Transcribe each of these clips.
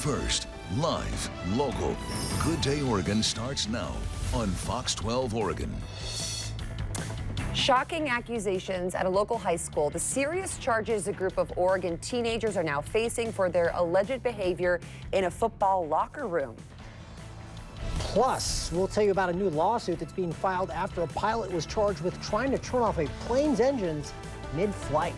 First, live, local. Good Day Oregon starts now on Fox 12 Oregon. Shocking accusations at a local high school. The serious charges a group of Oregon teenagers are now facing for their alleged behavior in a football locker room. Plus, we'll tell you about a new lawsuit that's being filed after a pilot was charged with trying to turn off a plane's engines mid-flight.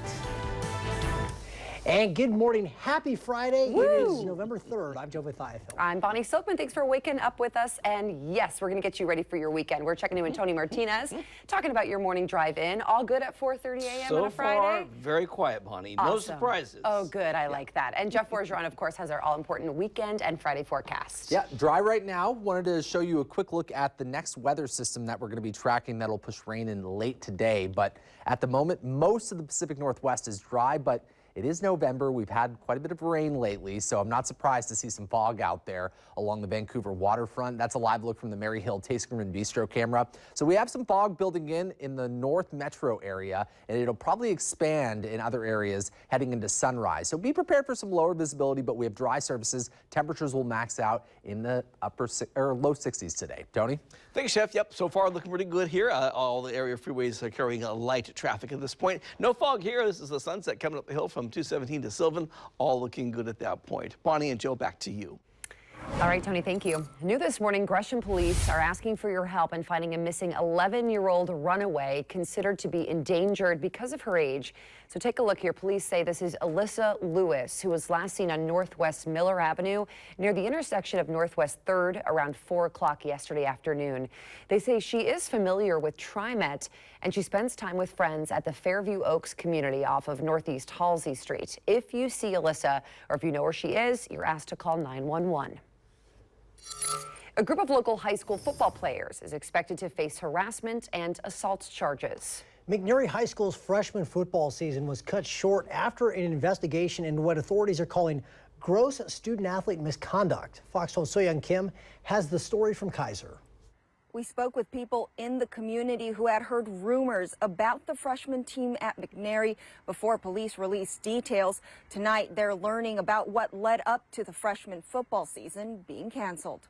And good morning. Happy Friday. Woo! It is November 3rd. I'm Joe Vithiathil. I'm Bonnie Silkman. Thanks for waking up with us. And yes, we're going to get you ready for your weekend. We're checking in with Tony Martinez, talking about your morning drive-in. All good at 4:30 a.m. on a Friday? So far, very quiet, Bonnie. Awesome. No surprises. Oh, good. I like that. And Jeff Forgeron, of course, has our all-important weekend and Friday forecast. Yeah, dry right now. Wanted to show you a quick look at the next weather system that we're going to be tracking that'll push rain in late today. But at the moment, most of the Pacific Northwest is dry, but it is November. We've had quite a bit of rain lately, so I'm not surprised to see some fog out there along the Vancouver waterfront. That's a live look from the Mary Hill Tasting Room Bistro camera. So we have some fog building in the North Metro area, and it'll probably expand in other areas heading into sunrise. So be prepared for some lower visibility, but we have dry surfaces. Temperatures will max out in the low 60s today. Tony? Thanks, Chef. Yep, so far looking pretty good here. All the area freeways are carrying a light traffic at this point. No fog here. This is the sunset coming up the hill from 217 to Sylvan, all looking good at that point. Bonnie and Joe, back to you. All right, Tony, thank you. New this morning, Gresham police are asking for your help in finding a missing 11-year-old runaway considered to be endangered because of her age. So take a look here. Police say this is Alyssa Lewis, who was last seen on Northwest Miller Avenue near the intersection of Northwest 3rd around 4 o'clock yesterday afternoon. They say she is familiar with TriMet, and she spends time with friends at the Fairview Oaks community off of Northeast Halsey Street. If you see Alyssa, or if you know where she is, you're asked to call 911. A group of local high school football players is expected to face harassment and assault charges. McNairy High School's freshman football season was cut short after an investigation into what authorities are calling gross student-athlete misconduct. Fox 12's So-Young Kim has the story from Kaiser. We spoke with people in the community who had heard rumors about the freshman team at McNairy before police released details. Tonight, they're learning about what led up to the freshman football season being canceled.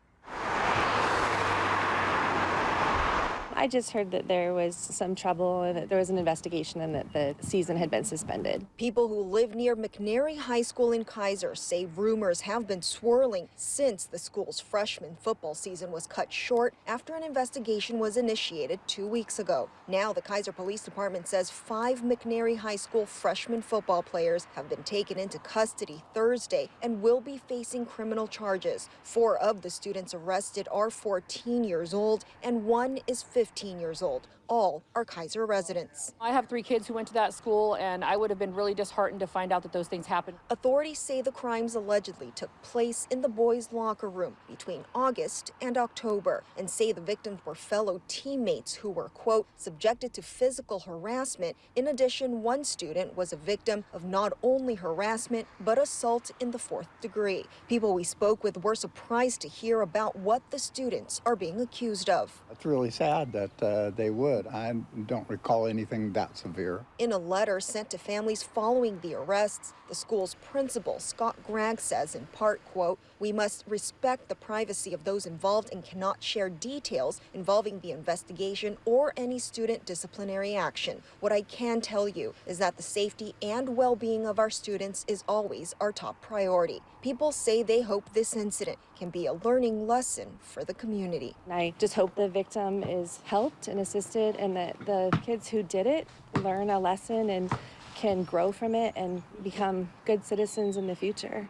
I just heard that there was some trouble, and that there was an investigation, and that the season had been suspended. People who live near McNairy High School in Kaiser say rumors have been swirling since the school's freshman football season was cut short after an investigation was initiated 2 weeks ago. Now the Kaiser Police Department says 5 McNairy High School freshman football players have been taken into custody Thursday and will be facing criminal charges. 4 of the students arrested are 14 years old and 1 is 15 years old. All are Kaiser residents. I have 3 kids who went to that school, and I would have been really disheartened to find out that those things happened. Authorities say the crimes allegedly took place in the boys' locker room between August and October, and say the victims were fellow teammates who were, quote, subjected to physical harassment. In addition, one student was a victim of not only harassment, but assault in the 4th degree. People we spoke with were surprised to hear about what the students are being accused of. It's really sad that they would. I don't recall anything that severe. In a letter sent to families following the arrests, the school's principal, Scott Gregg, says in part, quote, we must respect the privacy of those involved and cannot share details involving the investigation or any student disciplinary action. What I can tell you is that the safety and well-being of our students is always our top priority. People say they hope this incident can be a learning lesson for the community. And I just hope the victim is helped and assisted, and that the kids who did it learn a lesson and can grow from it and become good citizens in the future.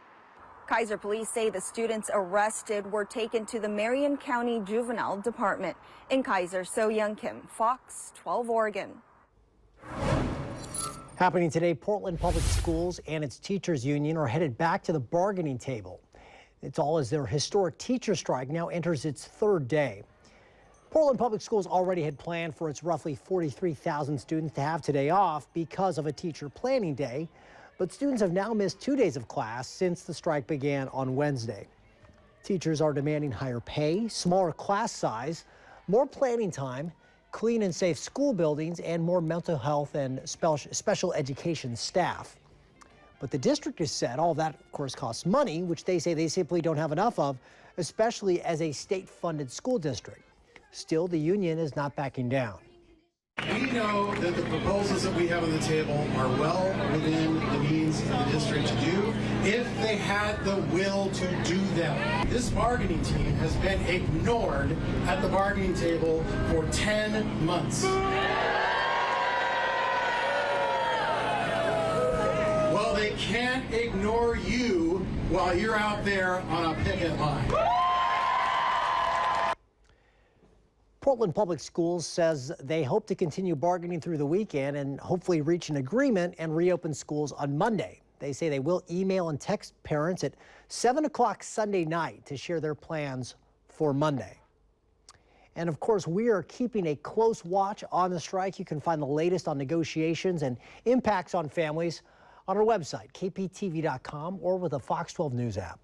Kaiser police say the students arrested were taken to the Marion County Juvenile Department. In Kaiser, So-Young Kim, Fox 12 Oregon. Happening today, Portland Public Schools and its teachers union are headed back to the bargaining table. It's all as their historic teacher strike now enters its 3rd day. Portland Public Schools already had planned for its roughly 43,000 students to have today off because of a teacher planning day, but students have now missed 2 days of class since the strike began on Wednesday. Teachers are demanding higher pay, smaller class size, more planning time, clean and safe school buildings, and more mental health and special education staff. But the district has said all that, of course, costs money, which they say they simply don't have enough of, especially as a state-funded school district. Still, the union is not backing down. We know that the proposals that we have on the table are well within the means of the district to do if they had the will to do them. This bargaining team has been ignored at the bargaining table for 10 months. Well, they can't ignore you while you're out there on a picket line. Portland Public Schools says they hope to continue bargaining through the weekend and hopefully reach an agreement and reopen schools on Monday. They say they will email and text parents at 7 o'clock Sunday night to share their plans for Monday. And of course, we are keeping a close watch on the strike. You can find the latest on negotiations and impacts on families on our website, kptv.com, or with a Fox 12 News app.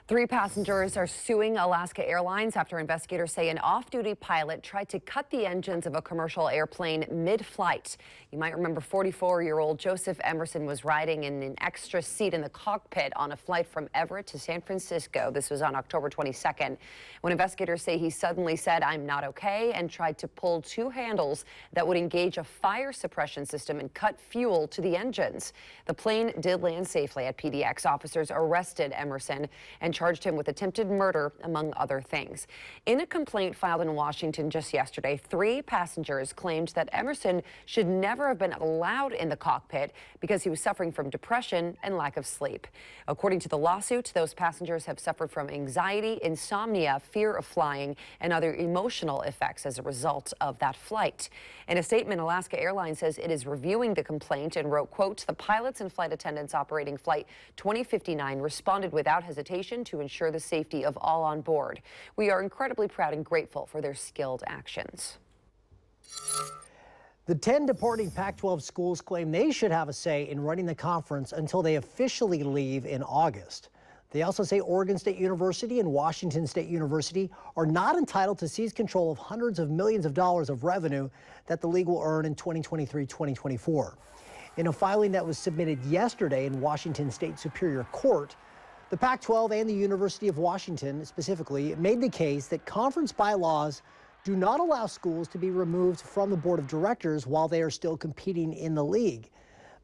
3 passengers are suing Alaska Airlines after investigators say an off-duty pilot tried to cut the engines of a commercial airplane mid-flight. You might remember 44-year-old Joseph Emerson was riding in an extra seat in the cockpit on a flight from Everett to San Francisco. This was on October 22nd, when investigators say he suddenly said, "I'm not okay," and tried to pull 2 handles that would engage a fire suppression system and cut fuel to the engines. The plane did land safely at PDX. Officers arrested Emerson and charged him with attempted murder, among other things. In a complaint filed in Washington just yesterday, 3 passengers claimed that Emerson should never have been allowed in the cockpit because he was suffering from depression and lack of sleep. According to the lawsuit, those passengers have suffered from anxiety, insomnia, fear of flying, and other emotional effects as a result of that flight. In a statement, Alaska Airlines says it is reviewing the complaint and wrote, quote, "The pilots and flight attendants operating Flight 2059 responded without hesitation to ensure the safety of all on board. We are incredibly proud and grateful for their skilled actions." The 10 departing Pac-12 schools claim they should have a say in running the conference until they officially leave in August. They also say Oregon State University and Washington State University are not entitled to seize control of hundreds of millions of dollars of revenue that the league will earn in 2023-2024. In a filing that was submitted yesterday in Washington State Superior Court, the Pac-12 and the University of Washington specifically made the case that conference bylaws do not allow schools to be removed from the board of directors while they are still competing in the league.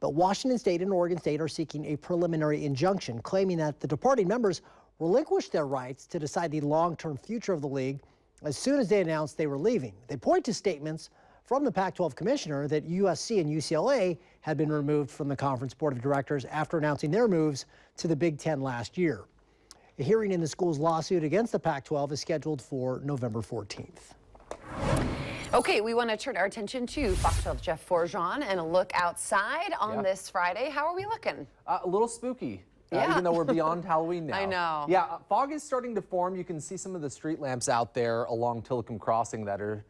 But Washington State and Oregon State are seeking a preliminary injunction, claiming that the departing members relinquished their rights to decide the long-term future of the league as soon as they announced they were leaving. They point to statements from the Pac-12 commissioner that USC and UCLA had been removed from the conference board of directors after announcing their moves to the Big Ten last year. A hearing in the school's lawsuit against the Pac-12 is scheduled for November 14th. Okay, we want to turn our attention to Fox 12 Jeff Forjon and a look outside on this Friday. How are we looking? A little spooky. Even though we're beyond Halloween now. I know. Yeah, fog is starting to form. You can see some of the street lamps out there along Tillicum Crossing that are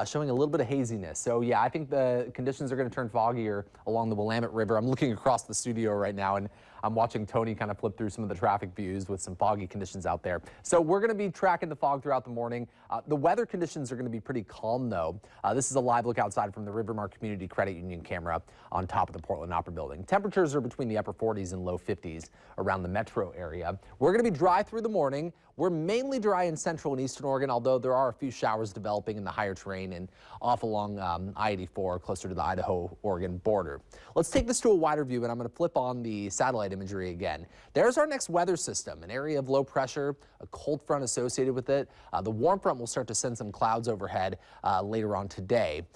showing a little bit of haziness. So yeah, I think the conditions are going to turn foggier along the Willamette River. I'm looking across the studio right now and I'm watching Tony kind of flip through some of the traffic views with some foggy conditions out there. So we're going to be tracking the fog throughout the morning. The weather conditions are going to be pretty calm though. This is a live look outside from the Rivermark Community Credit Union camera on top of the Portland Opera Building. Temperatures are between the upper 40s and low 50s around the metro area. We're going to be dry through the morning. We're mainly dry in central and eastern Oregon, although there are a few showers developing in the higher terrain and off along I-84 closer to the Idaho-Oregon border. Let's take this to a wider view, and I'm going to flip on the satellite imagery again. There's our next weather system, an area of low pressure, a cold front associated with it. The warm front will start to send some clouds overhead later on today.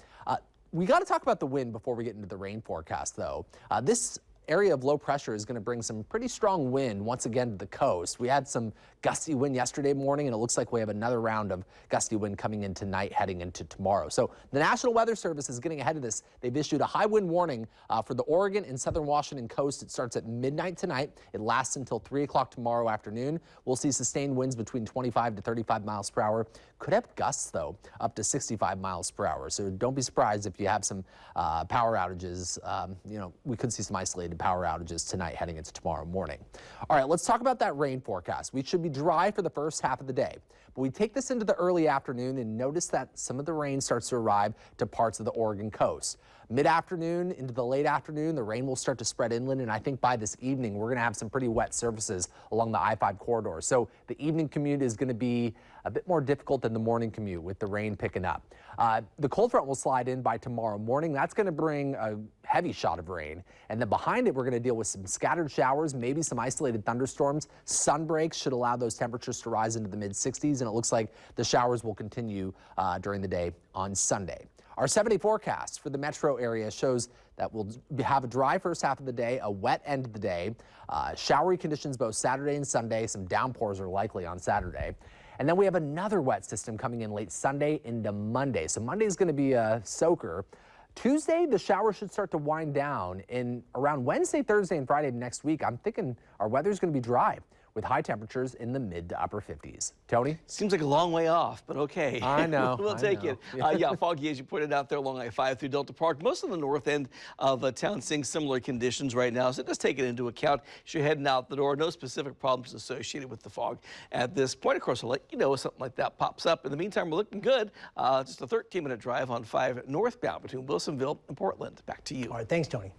We got to talk about the wind before we get into the rain forecast, though. This area of low pressure is going to bring some pretty strong wind once again to the coast. We had some gusty wind yesterday morning, and it looks like we have another round of gusty wind coming in tonight heading into tomorrow. So the National Weather Service is getting ahead of this. They've issued a high wind warning for the Oregon and southern Washington coast. It starts at midnight tonight. It lasts until 3 o'clock tomorrow afternoon. We'll see sustained winds between 25 to 35 miles per hour. Could have gusts, though, up to 65 miles per hour. So don't be surprised if you have some power outages. We could see some isolated power outages tonight heading into tomorrow morning. All right, let's talk about that rain forecast. We should be dry for the first half of the day, but we take this into the early afternoon and notice that some of the rain starts to arrive to parts of the Oregon coast. Mid-afternoon into the late afternoon, the rain will start to spread inland, and I think by this evening, we're going to have some pretty wet surfaces along the I-5 corridor. So the evening commute is going to be a bit more difficult than the morning commute with the rain picking up. The cold front will slide in by tomorrow morning. That's going to bring a heavy shot of rain. And then behind it, we're going to deal with some scattered showers, maybe some isolated thunderstorms. Sun breaks should allow those temperatures to rise into the mid-60s, and it looks like the showers will continue during the day on Sunday. Our 7-day forecast for the metro area shows that we'll have a dry first half of the day, a wet end of the day, showery conditions both Saturday and Sunday. Some downpours are likely on Saturday. And then we have another wet system coming in late Sunday into Monday. So Monday is going to be a soaker. Tuesday, the showers should start to wind down. And around Wednesday, Thursday, and Friday next week, I'm thinking our weather is going to be dry, with high temperatures in the mid to upper 50s. Tony? Seems like a long way off, but okay. I know. We'll take it. Yeah, foggy as you pointed out there along I-5 through Delta Park. Most of the north end of town seeing similar conditions right now, so just take it into account as you're heading out the door. No specific problems associated with the fog at this point. Of course, I'll let you know if something like that pops up. In the meantime, we're looking good. Just a 13-minute drive on 5 northbound between Wilsonville and Portland. Back to you. All right, thanks, Tony.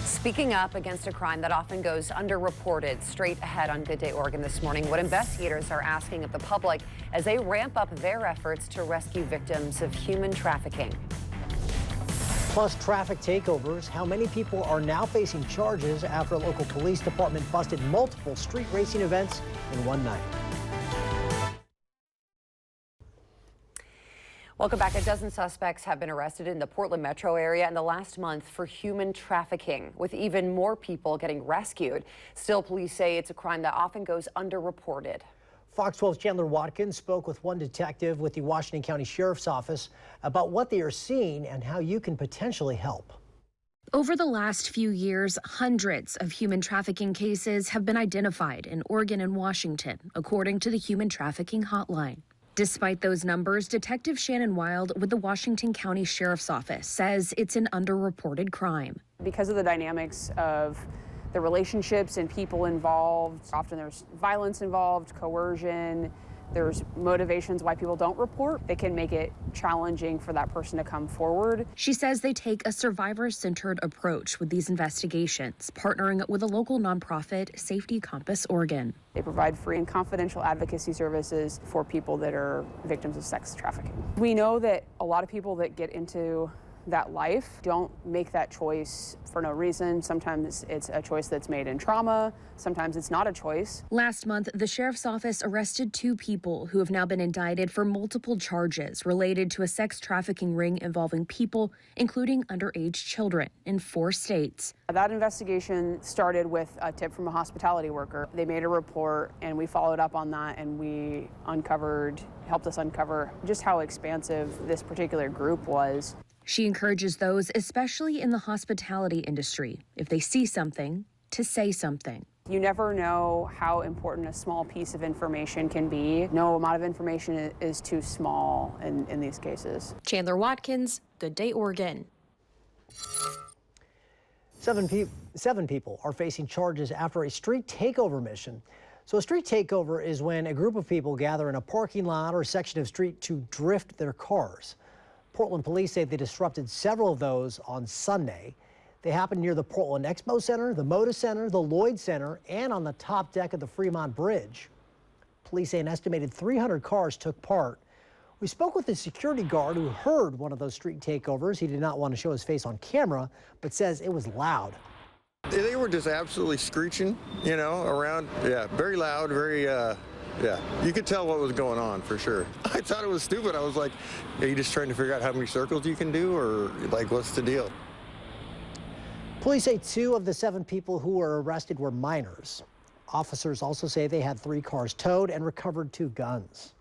Speaking up against a crime that often goes underreported, straight ahead on Good Day Oregon this morning, what investigators are asking of the public as they ramp up their efforts to rescue victims of human trafficking. Plus, traffic takeovers, how many people are now facing charges after a local police department busted multiple street racing events in one night. Welcome back. A dozen suspects have been arrested in the Portland metro area in the last month for human trafficking, with even more people getting rescued. Still, police say it's a crime that often goes underreported. Fox 12's Chandler Watkins spoke with one detective with the Washington County Sheriff's Office about what they are seeing and how you can potentially help. Over the last few years, hundreds of human trafficking cases have been identified in Oregon and Washington, according to the Human Trafficking Hotline. Despite those numbers, Detective Shannon Wild with the Washington County Sheriff's Office says it's an underreported crime. Because of the dynamics of the relationships and people involved, often there's violence involved, coercion, there's motivations why people don't report. They can make it challenging for that person to come forward. She says they take a survivor-centered approach with these investigations, partnering with a local nonprofit, Safety Compass Oregon. They provide free and confidential advocacy services for people that are victims of sex trafficking. We know that a lot of people that get into that life don't make that choice for no reason. Sometimes it's a choice that's made in trauma. Sometimes it's not a choice. Last month, the sheriff's office arrested 2 people who have now been indicted for multiple charges related to a sex trafficking ring involving people, including underage children, in 4 states. That investigation started with a tip from a hospitality worker. They made a report and we followed up on that, and we helped us uncover just how expansive this particular group was. She encourages those, especially in the hospitality industry, if they see something, to say something. You never know how important a small piece of information can be. No amount of information is too small in these cases. Chandler Watkins, Good Day Oregon. 7 people are facing charges after a street takeover mission. So a street takeover is when a group of people gather in a parking lot or section of street to drift their cars. Portland police say they disrupted several of those on Sunday. They happened near the Portland Expo Center, the Moda Center, the Lloyd Center, and on the top deck of the Fremont Bridge. Police say an estimated 300 cars took part. We spoke with a security guard who heard one of those street takeovers. He did not want to show his face on camera, but says it was loud. They were just absolutely screeching, you know, around. Yeah, very loud, very, yeah, you could tell what was going on for sure. I thought it was stupid. I was like, are you just trying to figure out how many circles you can do, or like, what's the deal? Police say 2 of the 7 people who were arrested were minors. Officers also say they had 3 cars towed and recovered 2 guns.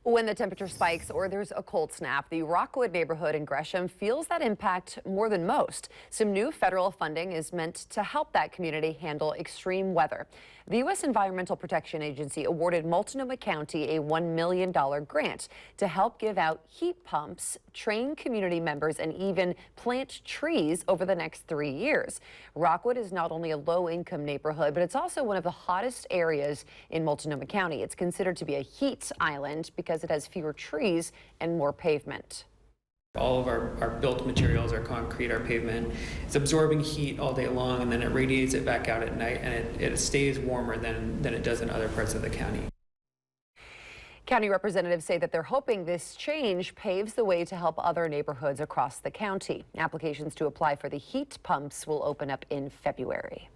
When the temperature spikes or there's a cold snap, the Rockwood neighborhood in Gresham feels that impact more than most. Some new federal funding is meant to help that community handle extreme weather. The U.S. Environmental Protection Agency awarded Multnomah County a $1 million grant to help give out heat pumps, train community members, and even plant trees over the next 3 years. Rockwood is not only a low-income neighborhood, but it's also one of the hottest areas in Multnomah County. It's considered to be a heat island because it has fewer trees and more pavement. All of our built materials, our concrete, our pavement, it's absorbing heat all day long, and then it radiates it back out at night, and it stays warmer than it does in other parts of the county. County representatives say that they're hoping this change paves the way to help other neighborhoods across the county. Applications to apply for the heat pumps will open up in February.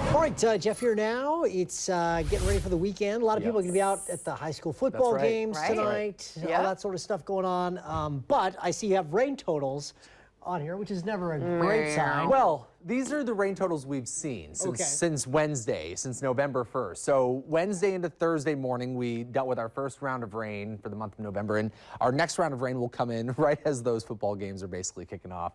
All right, Jeff, here now. It's getting ready for the weekend. A lot of people are going to be out at the high school football games tonight, all that sort of stuff going on. But I see you have rain totals on here, which is never a great sign. Well, these are the rain totals we've seen since Wednesday, since November 1st. So Wednesday into Thursday morning, we dealt with our first round of rain for the month of November, and our next round of rain will come in right as those football games are basically kicking off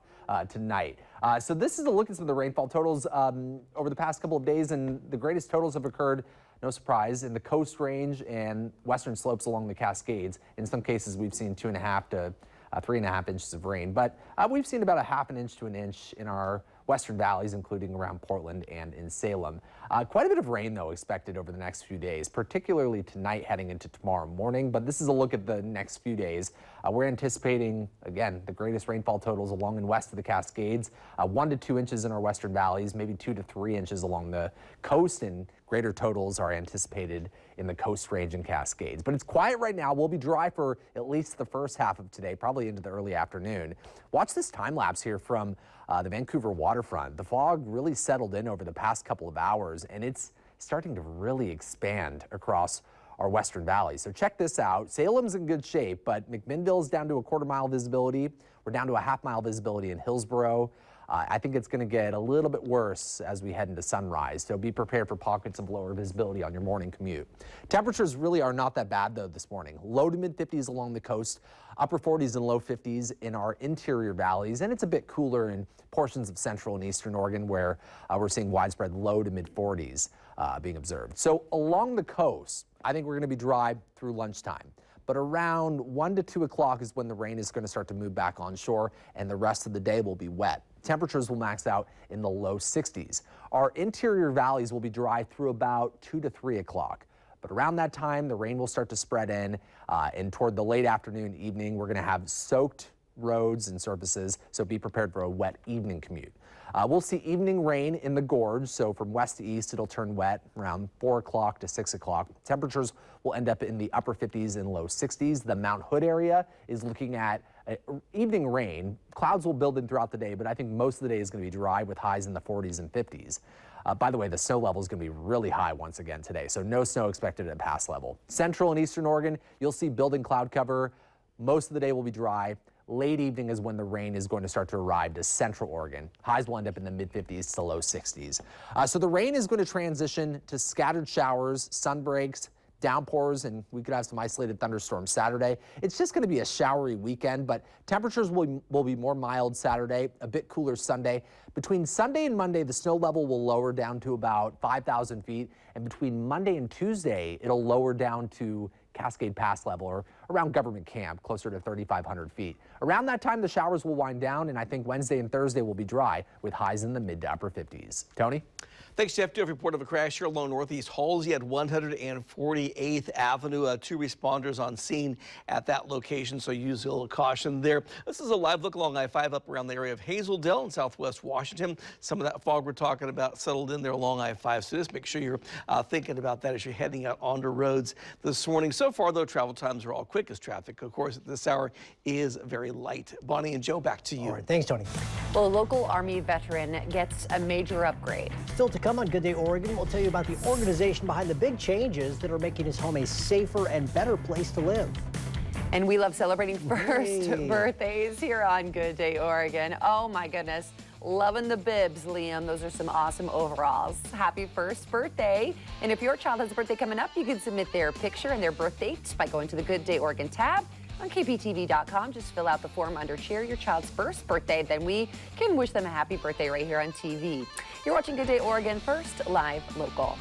tonight. So this is a look at some of the rainfall totals over the past couple of days, and the greatest totals have occurred, no surprise, in the Coast Range and western slopes along the Cascades. In some cases, we've seen 2.5 to 3.5 inches of rain, but we've seen about 1/2 inch to an inch in our western valleys, including around Portland and in Salem. Quite a bit of rain, though, expected over the next few days, particularly tonight heading into tomorrow morning. But this is a look at the next few days. We're anticipating, again, the greatest rainfall totals along and west of the Cascades, 1 to 2 inches in our western valleys, maybe 2 to 3 inches along the coast, and greater totals are anticipated in the Coast Range and Cascades. But it's quiet right now. We'll be dry for at least the first half of today, probably into the early afternoon. Watch this time lapse here from the Vancouver waterfront. The fog really settled in over the past couple of hours, and it's starting to really expand across our western valley. So check this out. Salem's in good shape, but McMinnville's down to a 1/4 mile visibility. We're down to a 1/2 mile visibility in Hillsborough. I think it's going to get a little bit worse as we head into sunrise, so be prepared for pockets of lower visibility on your morning commute. Temperatures really are not that bad, though, this morning. Low to mid-50s along the coast, upper 40s and low 50s in our interior valleys, and it's a bit cooler in portions of central and eastern Oregon where we're seeing widespread low to mid-40s being observed. So along the coast, I think we're going to be dry through lunchtime. But around 1 to 2 o'clock is when the rain is going to start to move back onshore, and the rest of the day will be wet. Temperatures will max out in the low 60s. Our interior valleys will be dry through about 2 to 3 o'clock. But around that time, the rain will start to spread in, and toward the late afternoon, evening, we're going to have soaked roads and surfaces, so be prepared for a wet evening commute. We'll see evening rain in the gorge, so from west to east, it'll turn wet around 4 o'clock to 6 o'clock. Temperatures will end up in the upper 50s and low 60s. The Mount Hood area is looking at evening rain. Clouds will build in throughout the day, but I think most of the day is going to be dry with highs in the 40s and 50s. By the way, the snow level is going to be really high once again today, so no snow expected at pass level. Central and eastern Oregon, you'll see building cloud cover. Most of the day will be dry. Late evening is when the rain is going to start to arrive to central Oregon. Highs will end up in the mid-50s to low 60s. So the rain is going to transition to scattered showers, sun breaks, downpours, and we could have some isolated thunderstorms Saturday. It's just going to be a showery weekend, but temperatures will be more mild Saturday, a bit cooler Sunday. Between Sunday and Monday, the snow level will lower down to about 5,000 feet, and between Monday and Tuesday, it'll lower down to Cascade Pass level, or around Government Camp, closer to 3,500 feet. Around that time, the showers will wind down, and I think Wednesday and Thursday will be dry with highs in the mid to upper 50s. Tony? Thanks, Jeff. Do have a report of a crash here along Northeast Halsey at 148th Avenue. 2 responders on scene at that location, so use a little caution there. This is a live look along I-5 up around the area of Hazeldale in southwest Washington. Some of that fog we're talking about settled in there along I-5, so just make sure you're thinking about that as you're heading out onto roads this morning. So far, though, travel times are all quick as traffic, of course, at this hour is very light. Bonnie and Joe, back to you. All right, thanks, Tony. Well, a local Army veteran gets a major upgrade. Still to come on Good Day Oregon, we'll tell you about the organization behind the big changes that are making his home a safer and better place to live. And we love celebrating first birthdays here on Good Day Oregon. Oh my goodness, loving the bibs, Liam. Those are some awesome overalls. Happy first birthday. And if your child has a birthday coming up, you can submit their picture and their birth date by going to the Good Day Oregon tab on KPTV.com. Just fill out the form under Share Your Child's First Birthday. Then we can wish them a happy birthday right here on TV. You're watching Good Day Oregon, first live local.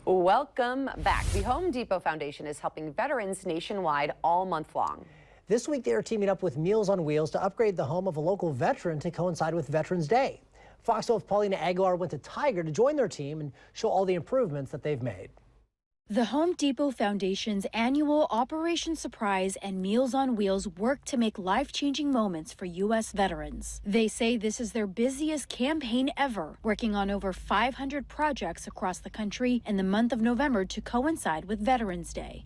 Welcome back. The Home Depot Foundation is helping veterans nationwide all month long. This week, they are teaming up with Meals on Wheels to upgrade the home of a local veteran to coincide with Veterans Day. Fox 12's Paulina Aguilar went to Tiger to join their team and show all the improvements that they've made. The Home Depot Foundation's annual Operation Surprise and Meals on Wheels work to make life-changing moments for U.S. veterans. They say this is their busiest campaign ever, working on over 500 projects across the country in the month of November to coincide with Veterans Day.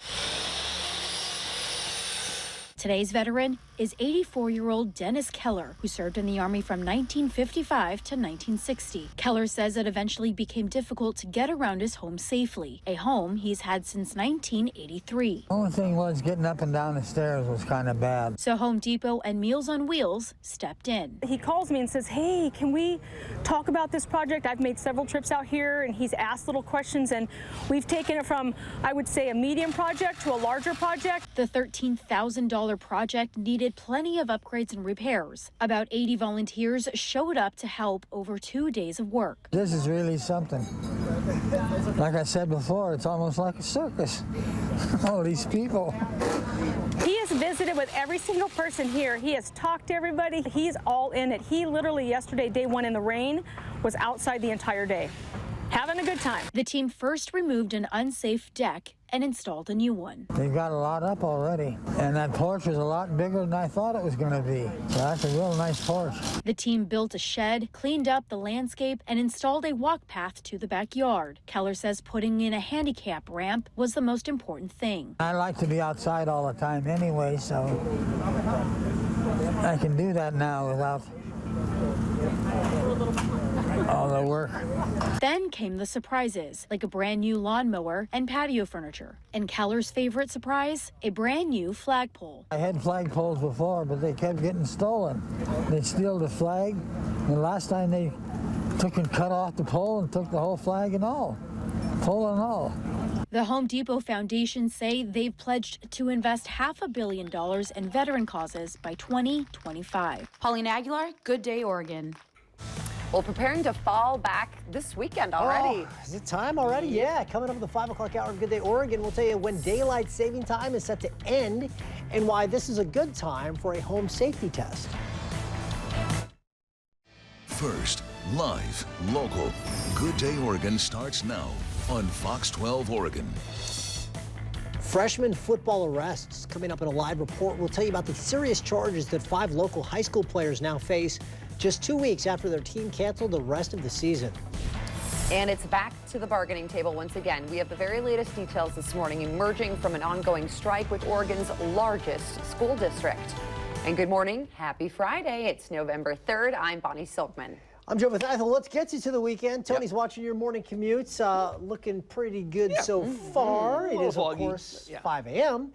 Today's veteran is 84-year-old Dennis Keller, who served in the Army from 1955 to 1960. Keller says it eventually became difficult to get around his home safely, a home he's had since 1983. The only thing was getting up and down the stairs was kind of bad. So Home Depot and Meals on Wheels stepped in. He calls me and says, hey, can we talk about this project? I've made several trips out here, and he's asked little questions, and we've taken it from, I would say, a medium project to a larger project. The $13,000 project needed plenty of upgrades and repairs. About 80 volunteers showed up to help over 2 days of work. This is really something. Like I said before, it's almost like a circus. All these people. He has visited with every single person here. He has talked to everybody. He's all in it. He literally yesterday, day one in the rain, was outside the entire day, having a good time. The team first removed an unsafe deck and installed a new one. They've got a lot up already, and that porch was a lot bigger than I thought it was going to be. So that's a real nice porch. The team built a shed, cleaned up the landscape, and installed a walk path to the backyard. Keller says putting in a handicap ramp was the most important thing. I like to be outside all the time anyway, so I can do that now without all the work. Then came the surprises, like a brand new lawnmower and patio furniture. And Keller's favorite surprise, a brand new flagpole. I had flagpoles before, but they kept getting stolen. They'd steal the flag, and last time they took and cut off the pole and took the whole flag and all, pole and all. The Home Depot Foundation say they've pledged to invest $500 million in veteran causes by 2025. Pauline Aguilar, Good Day, Oregon. Well, preparing to fall back this weekend already. Oh, is it time already? Yeah, coming up at the 5 o'clock hour of Good Day Oregon, we'll tell you when daylight saving time is set to end and why this is a good time for a home safety test. First, live, local. Good Day Oregon starts now on Fox 12 Oregon. Freshman football arrests coming up in a live report. We'll tell you about the serious charges that 5 local high school players now face just 2 weeks after their team canceled the rest of the season. And it's back to the bargaining table once again. We have the very latest details this morning emerging from an ongoing strike with Oregon's largest school district. And good morning. Happy Friday. It's November 3rd. I'm Bonnie Silkman. I'm Joe Bethel. Let's get you to the weekend. Tony's watching your morning commutes. Looking pretty good so far. It is, of course, 5 a.m.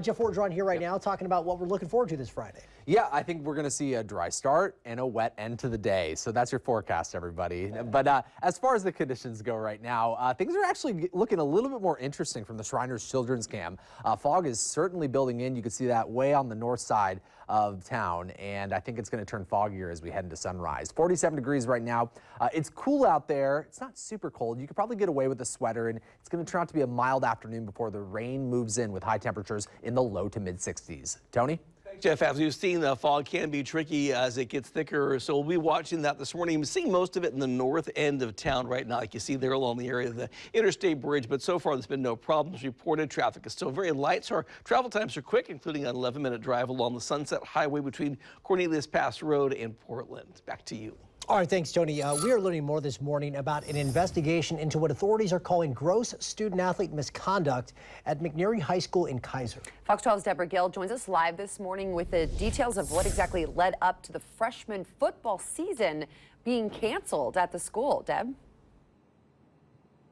Jeff Wardron here right now talking about what we're looking forward to this Friday. Yeah, I think we're going to see a dry start and a wet end to the day. So that's your forecast, everybody. But as far as the conditions go right now, things are actually looking a little bit more interesting from the Shriners Children's Camp. Fog is certainly building in. You can see that way on the north side of town, and I think it's going to turn foggier as we head into sunrise. 47 degrees right now. It's cool out there. It's not super cold. You could probably get away with a sweater, and it's going to turn out to be a mild afternoon before the rain moves in with high temperatures in the low to mid 60s. Tony? Jeff, as we've seen, the fog can be tricky as it gets thicker, so we'll be watching that this morning. We're seeing most of it in the north end of town right now, like you see there along the area of the Interstate Bridge, but so far there's been no problems reported. Traffic is still very light, so our travel times are quick, including an 11-minute drive along the Sunset Highway between Cornelius Pass Road and Portland. Back to you. All right, thanks, Tony. We are learning more this morning about an investigation into what authorities are calling gross student-athlete misconduct at McNary High School in Kaiser. Fox 12's Deborah Gill joins us live this morning with the details of what exactly led up to the freshman football season being canceled at the school. Deb?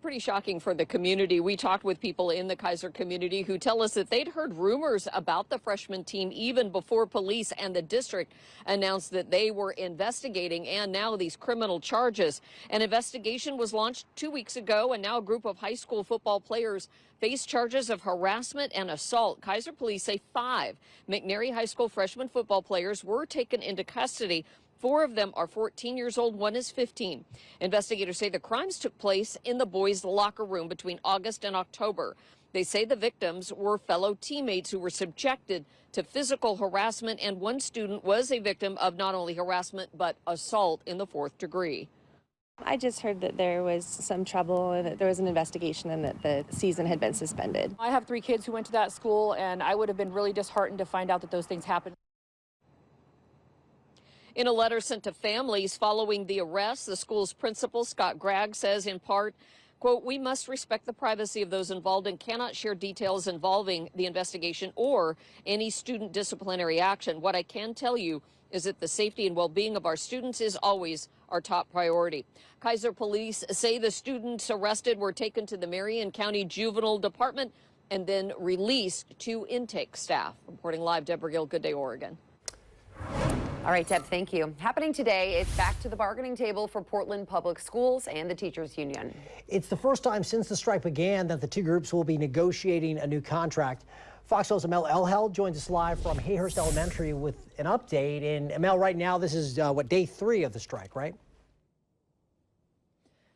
Pretty shocking for the community. We talked with people in the Kaiser community who tell us that they'd heard rumors about the freshman team even before police and the district announced that they were investigating, and now these criminal charges. An investigation was launched 2 weeks ago, and now a group of high school football players face charges of harassment and assault. Kaiser police say 5 McNary High School freshman football players were taken into custody. 4 of them are 14 years old, 1 is 15. Investigators say the crimes took place in the boys' locker room between August and October. They say the victims were fellow teammates who were subjected to physical harassment, and one student was a victim of not only harassment but assault in the 4th degree. I just heard that there was some trouble and that there was an investigation and that the season had been suspended. I have 3 kids who went to that school, and I would have been really disheartened to find out that those things happened. In a letter sent to families following the arrest, the school's principal, Scott Gregg, says in part, quote, "We must respect the privacy of those involved and cannot share details involving the investigation or any student disciplinary action. What I can tell you is that the safety and well-being of our students is always our top priority." Kaiser police say the students arrested were taken to the Marion County Juvenile Department and then released to intake staff. Reporting live, Deborah Gill, Good Day, Oregon. All right, Deb, thank you. Happening today, it's back to the bargaining table for Portland Public Schools and the Teachers Union. It's the first time since the strike began that the two groups will be negotiating a new contract. Fox 12's Amel Elhel joins us live from Hayhurst Elementary with an update. And Amel, right now, this is day 3 of the strike, right?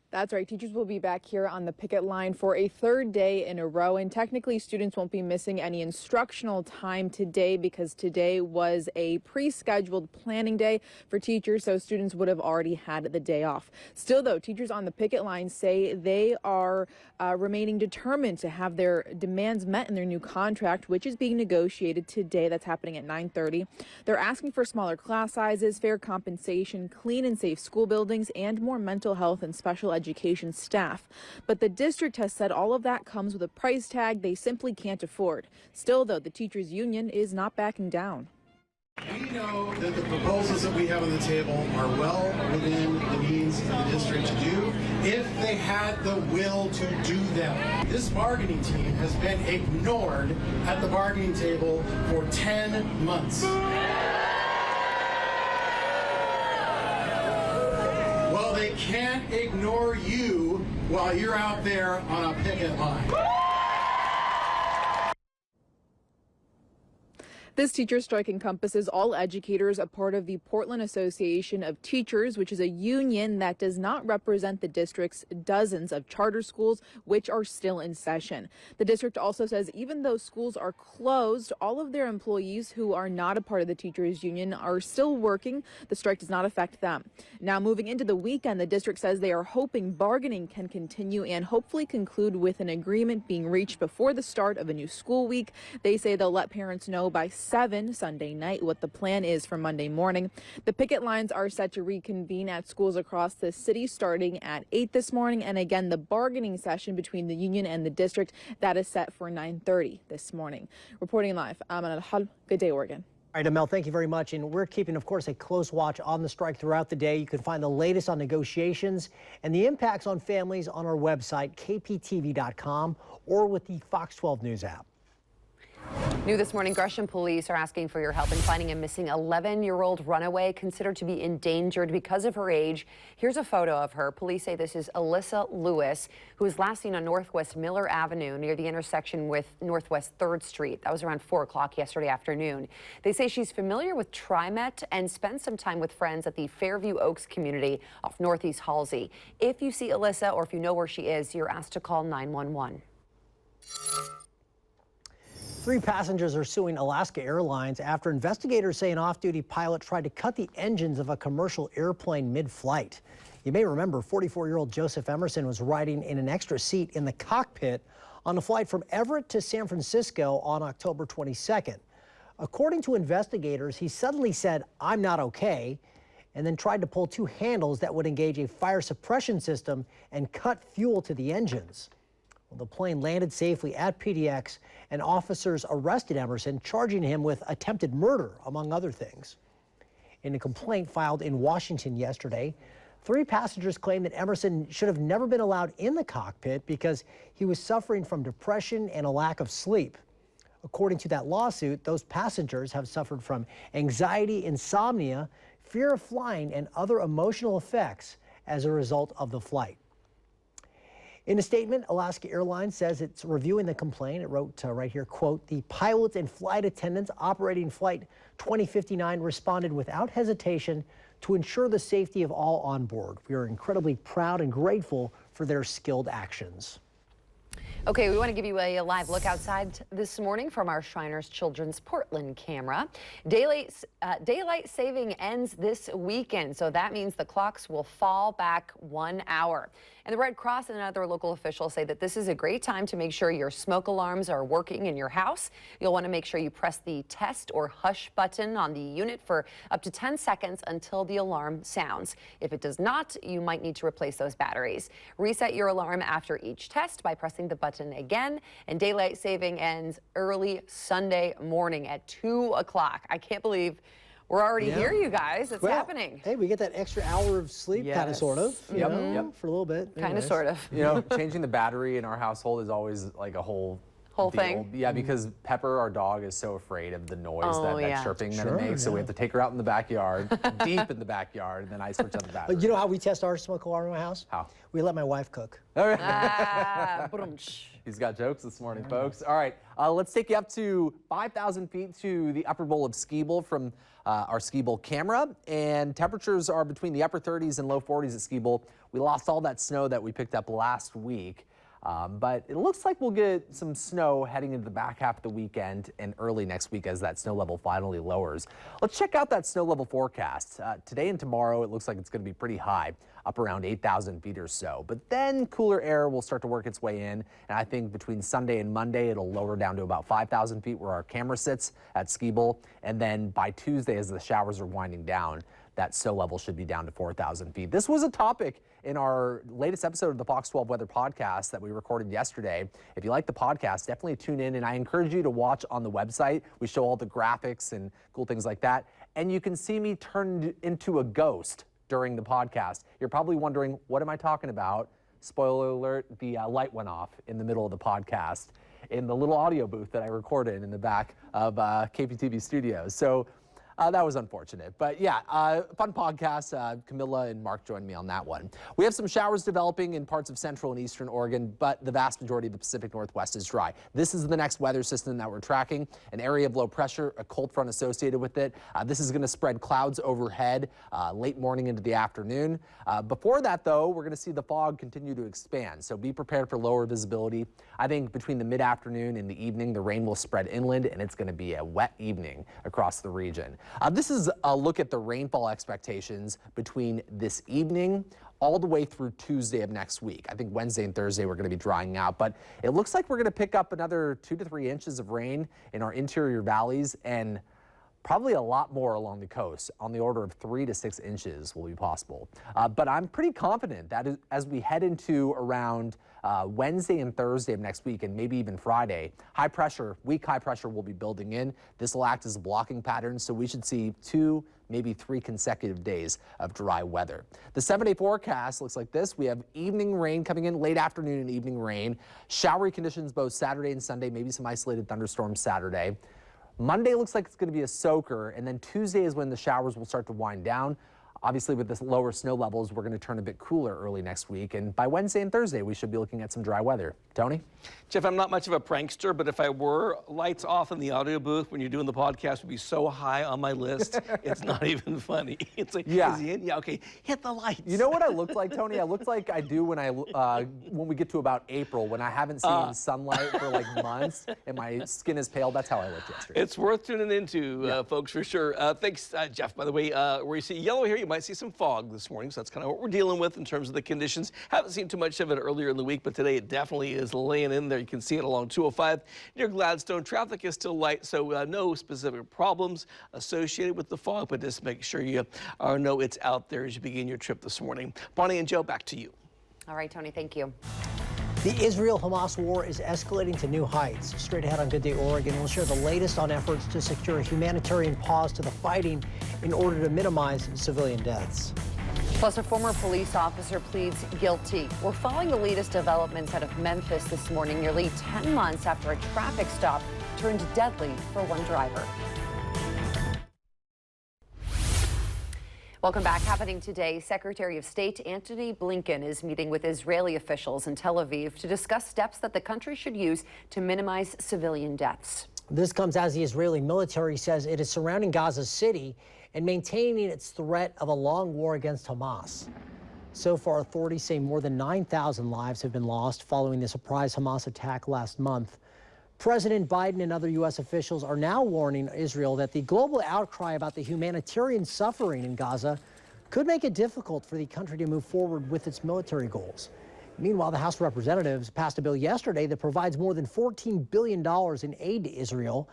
That's right. Teachers will be back here on the picket line for a 3rd day in a row. And technically, students won't be missing any instructional time today because today was a pre-scheduled planning day for teachers, so students would have already had the day off. Still, though, teachers on the picket line say they are remaining determined to have their demands met in their new contract, which is being negotiated today. That's happening at 9:30. They're asking for smaller class sizes, fair compensation, clean and safe school buildings, and more mental health and special education staff. But the district has said all of that comes with a price tag they simply can't afford. Still, though, the teachers union is not backing down. We know that the proposals that we have on the table are well within the means of the district to do if they had the will to do them. This bargaining team has been ignored at the bargaining table for 10 months. Well, they can't ignore you while you're out there on a picket line. This teacher strike encompasses all educators, a part of the Portland Association of Teachers, which is a union that does not represent the district's dozens of charter schools, which are still in session. The district also says even though schools are closed, all of their employees who are not a part of the teachers union are still working. The strike does not affect them. Now, moving into the weekend, the district says they are hoping bargaining can continue and hopefully conclude with an agreement being reached before the start of a new school week. They say they'll let parents know by 7 Sunday night what the plan is for Monday morning. The picket lines are set to reconvene at schools across the city starting at 8 this morning. And again, the bargaining session between the union and the district, that is set for 9:30 this morning. Reporting live, Amel Elhel, Good Day, Oregon. All right, Amel, thank you very much. And we're keeping, of course, a close watch on the strike throughout the day. You can find the latest on negotiations and the impacts on families on our website, kptv.com, or with the Fox 12 News app. New this morning, Gresham police are asking for your help in finding a missing 11-year-old runaway considered to be endangered because of her age. Here's a photo of her. Police say this is Alyssa Lewis, who was last seen on Northwest Miller Avenue near the intersection with Northwest 3rd Street. That was around 4 o'clock yesterday afternoon. They say she's familiar with TriMet and spent some time with friends at the Fairview Oaks community off Northeast Halsey. If you see Alyssa or if you know where she is, you're asked to call 911. 3 passengers are suing Alaska Airlines after investigators say an off-duty pilot tried to cut the engines of a commercial airplane mid-flight. You may remember 44-year-old Joseph Emerson was riding in an extra seat in the cockpit on a flight from Everett to San Francisco on October 22nd. According to investigators, he suddenly said, "I'm not okay," and then tried to pull 2 handles that would engage a fire suppression system and cut fuel to the engines. Well, the plane landed safely at PDX, and officers arrested Emerson, charging him with attempted murder, among other things. In a complaint filed in Washington yesterday, 3 passengers claimed that Emerson should have never been allowed in the cockpit because he was suffering from depression and a lack of sleep. According to that lawsuit, those passengers have suffered from anxiety, insomnia, fear of flying, and other emotional effects as a result of the flight. In a statement, Alaska Airlines says it's reviewing the complaint. It wrote right here, quote, "The pilots and flight attendants operating Flight 2059 responded without hesitation to ensure the safety of all on board. We are incredibly proud and grateful for their skilled actions." Okay, we want to give you a live look outside this morning from our Shriners Children's Portland camera. Daylight saving ends this weekend, so that means the clocks will fall back 1 hour. And the Red Cross and other local officials say that this is a great time to make sure your smoke alarms are working in your house. You'll want to make sure you press the test or hush button on the unit for up to 10 seconds until the alarm sounds. If it does not, you might need to replace those batteries. Reset your alarm after each test by pressing the button again. And daylight saving ends early Sunday morning at 2 o'clock. I can't believe we're already here, you guys. It's happening. Hey, we get that extra hour of sleep, kind of, sort of. You know, for a little bit. Kind of, sort of. You know, changing the battery in our household is always like a whole thing. Yeah, because Pepper, our dog, is so afraid of the noise, that chirping that it makes. So we have to take her out in the backyard, deep in the backyard, and then I switch on the battery. But you know how we test our smoke alarm in my house? How? We let my wife cook. He's got jokes this morning, folks. All right, let's take you up to 5,000 feet to the upper bowl of Ski Bowl from our Ski Bowl camera. And temperatures are between the upper 30s and low 40s at Ski Bowl. We lost all that snow that we picked up last week. But it looks like we'll get some snow heading into the back half of the weekend and early next week as that snow level finally lowers. Let's check out that snow level forecast. Today and tomorrow, it looks like it's going to be pretty high, up around 8,000 feet or so. But then cooler air will start to work its way in. And I think between Sunday and Monday, it'll lower down to about 5,000 feet where our camera sits at Ski Bowl. And then by Tuesday, as the showers are winding down, that snow level should be down to 4,000 feet. This was a topic in our latest episode of the Fox 12 Weather Podcast that we recorded yesterday. If you like the podcast, definitely tune in, and I encourage you to watch on the website. We show all the graphics and cool things like that, and you can see me turned into a ghost during the podcast. You're probably wondering, what am I talking about? Spoiler alert, the light went off in the middle of the podcast in the little audio booth that I recorded in the back of KPTV studios. So that was unfortunate, but yeah, fun podcast. Camilla and Mark joined me on that one. We have some showers developing in parts of central and eastern Oregon, but the vast majority of the Pacific Northwest is dry. This is the next weather system that we're tracking, an area of low pressure, a cold front associated with it. This is going to spread clouds overhead late morning into the afternoon. Before that, though, we're going to see the fog continue to expand, so be prepared for lower visibility. I think between the mid-afternoon and the evening, the rain will spread inland, and it's going to be a wet evening across the region. This is a look at the rainfall expectations between this evening all the way through Tuesday of next week. I think Wednesday and Thursday we're going to be drying out, but it looks like we're going to pick up another 2 to 3 inches of rain in our interior valleys, and probably a lot more along the coast. On the order of 3 to 6 inches will be possible. But I'm pretty confident that as we head into around Wednesday and Thursday of next week, and maybe even Friday, weak high pressure will be building in. This will act as a blocking pattern, so we should see 2, maybe 3 consecutive days of dry weather. The 7-day forecast looks like this. We have evening rain coming in, late afternoon and evening rain. Showery conditions both Saturday and Sunday, maybe some isolated thunderstorms Saturday. Monday looks like it's going to be a soaker, and then Tuesday is when the showers will start to wind down. Obviously, with this lower snow levels, we're going to turn a bit cooler early next week. And by Wednesday and Thursday, we should be looking at some dry weather. Tony? Jeff, I'm not much of a prankster, but if I were, lights off in the audio booth when you're doing the podcast would be so high on my list, it's not even funny. It's like, is he in? Yeah, okay, hit the lights. You know what I look like, Tony? I look like I do when we get to about April, when I haven't seen sunlight for like months and my skin is pale. That's how I looked yesterday. It's worth tuning into, folks, for sure. Thanks, Jeff, by the way. Where you see yellow here, you might see some fog this morning, so that's kind of what we're dealing with in terms of the conditions. Haven't seen too much of it earlier in the week, but today it definitely is laying in there. You can see it along 205 near Gladstone. Traffic is still light, so no specific problems associated with the fog, but just make sure you know it's out there as you begin your trip this morning. Bonnie and Joe, back to you. All right, Tony, thank you. The Israel-Hamas war is escalating to new heights. Straight ahead on Good Day Oregon, we'll share the latest on efforts to secure a humanitarian pause to the fighting in order to minimize civilian deaths. Plus, a former police officer pleads guilty. We're following the latest developments out of Memphis this morning, nearly 10 months after a traffic stop turned deadly for one driver. Welcome back. Happening today, Secretary of State Antony Blinken is meeting with Israeli officials in Tel Aviv to discuss steps that the country should use to minimize civilian deaths. This comes as the Israeli military says it is surrounding Gaza City and maintaining its threat of a long war against Hamas. So far, authorities say more than 9,000 lives have been lost following the surprise Hamas attack last month. President Biden and other U.S. officials are now warning Israel that the global outcry about the humanitarian suffering in Gaza could make it difficult for the country to move forward with its military goals. Meanwhile, the House of Representatives passed a bill yesterday that provides more than $14 billion in aid to Israel.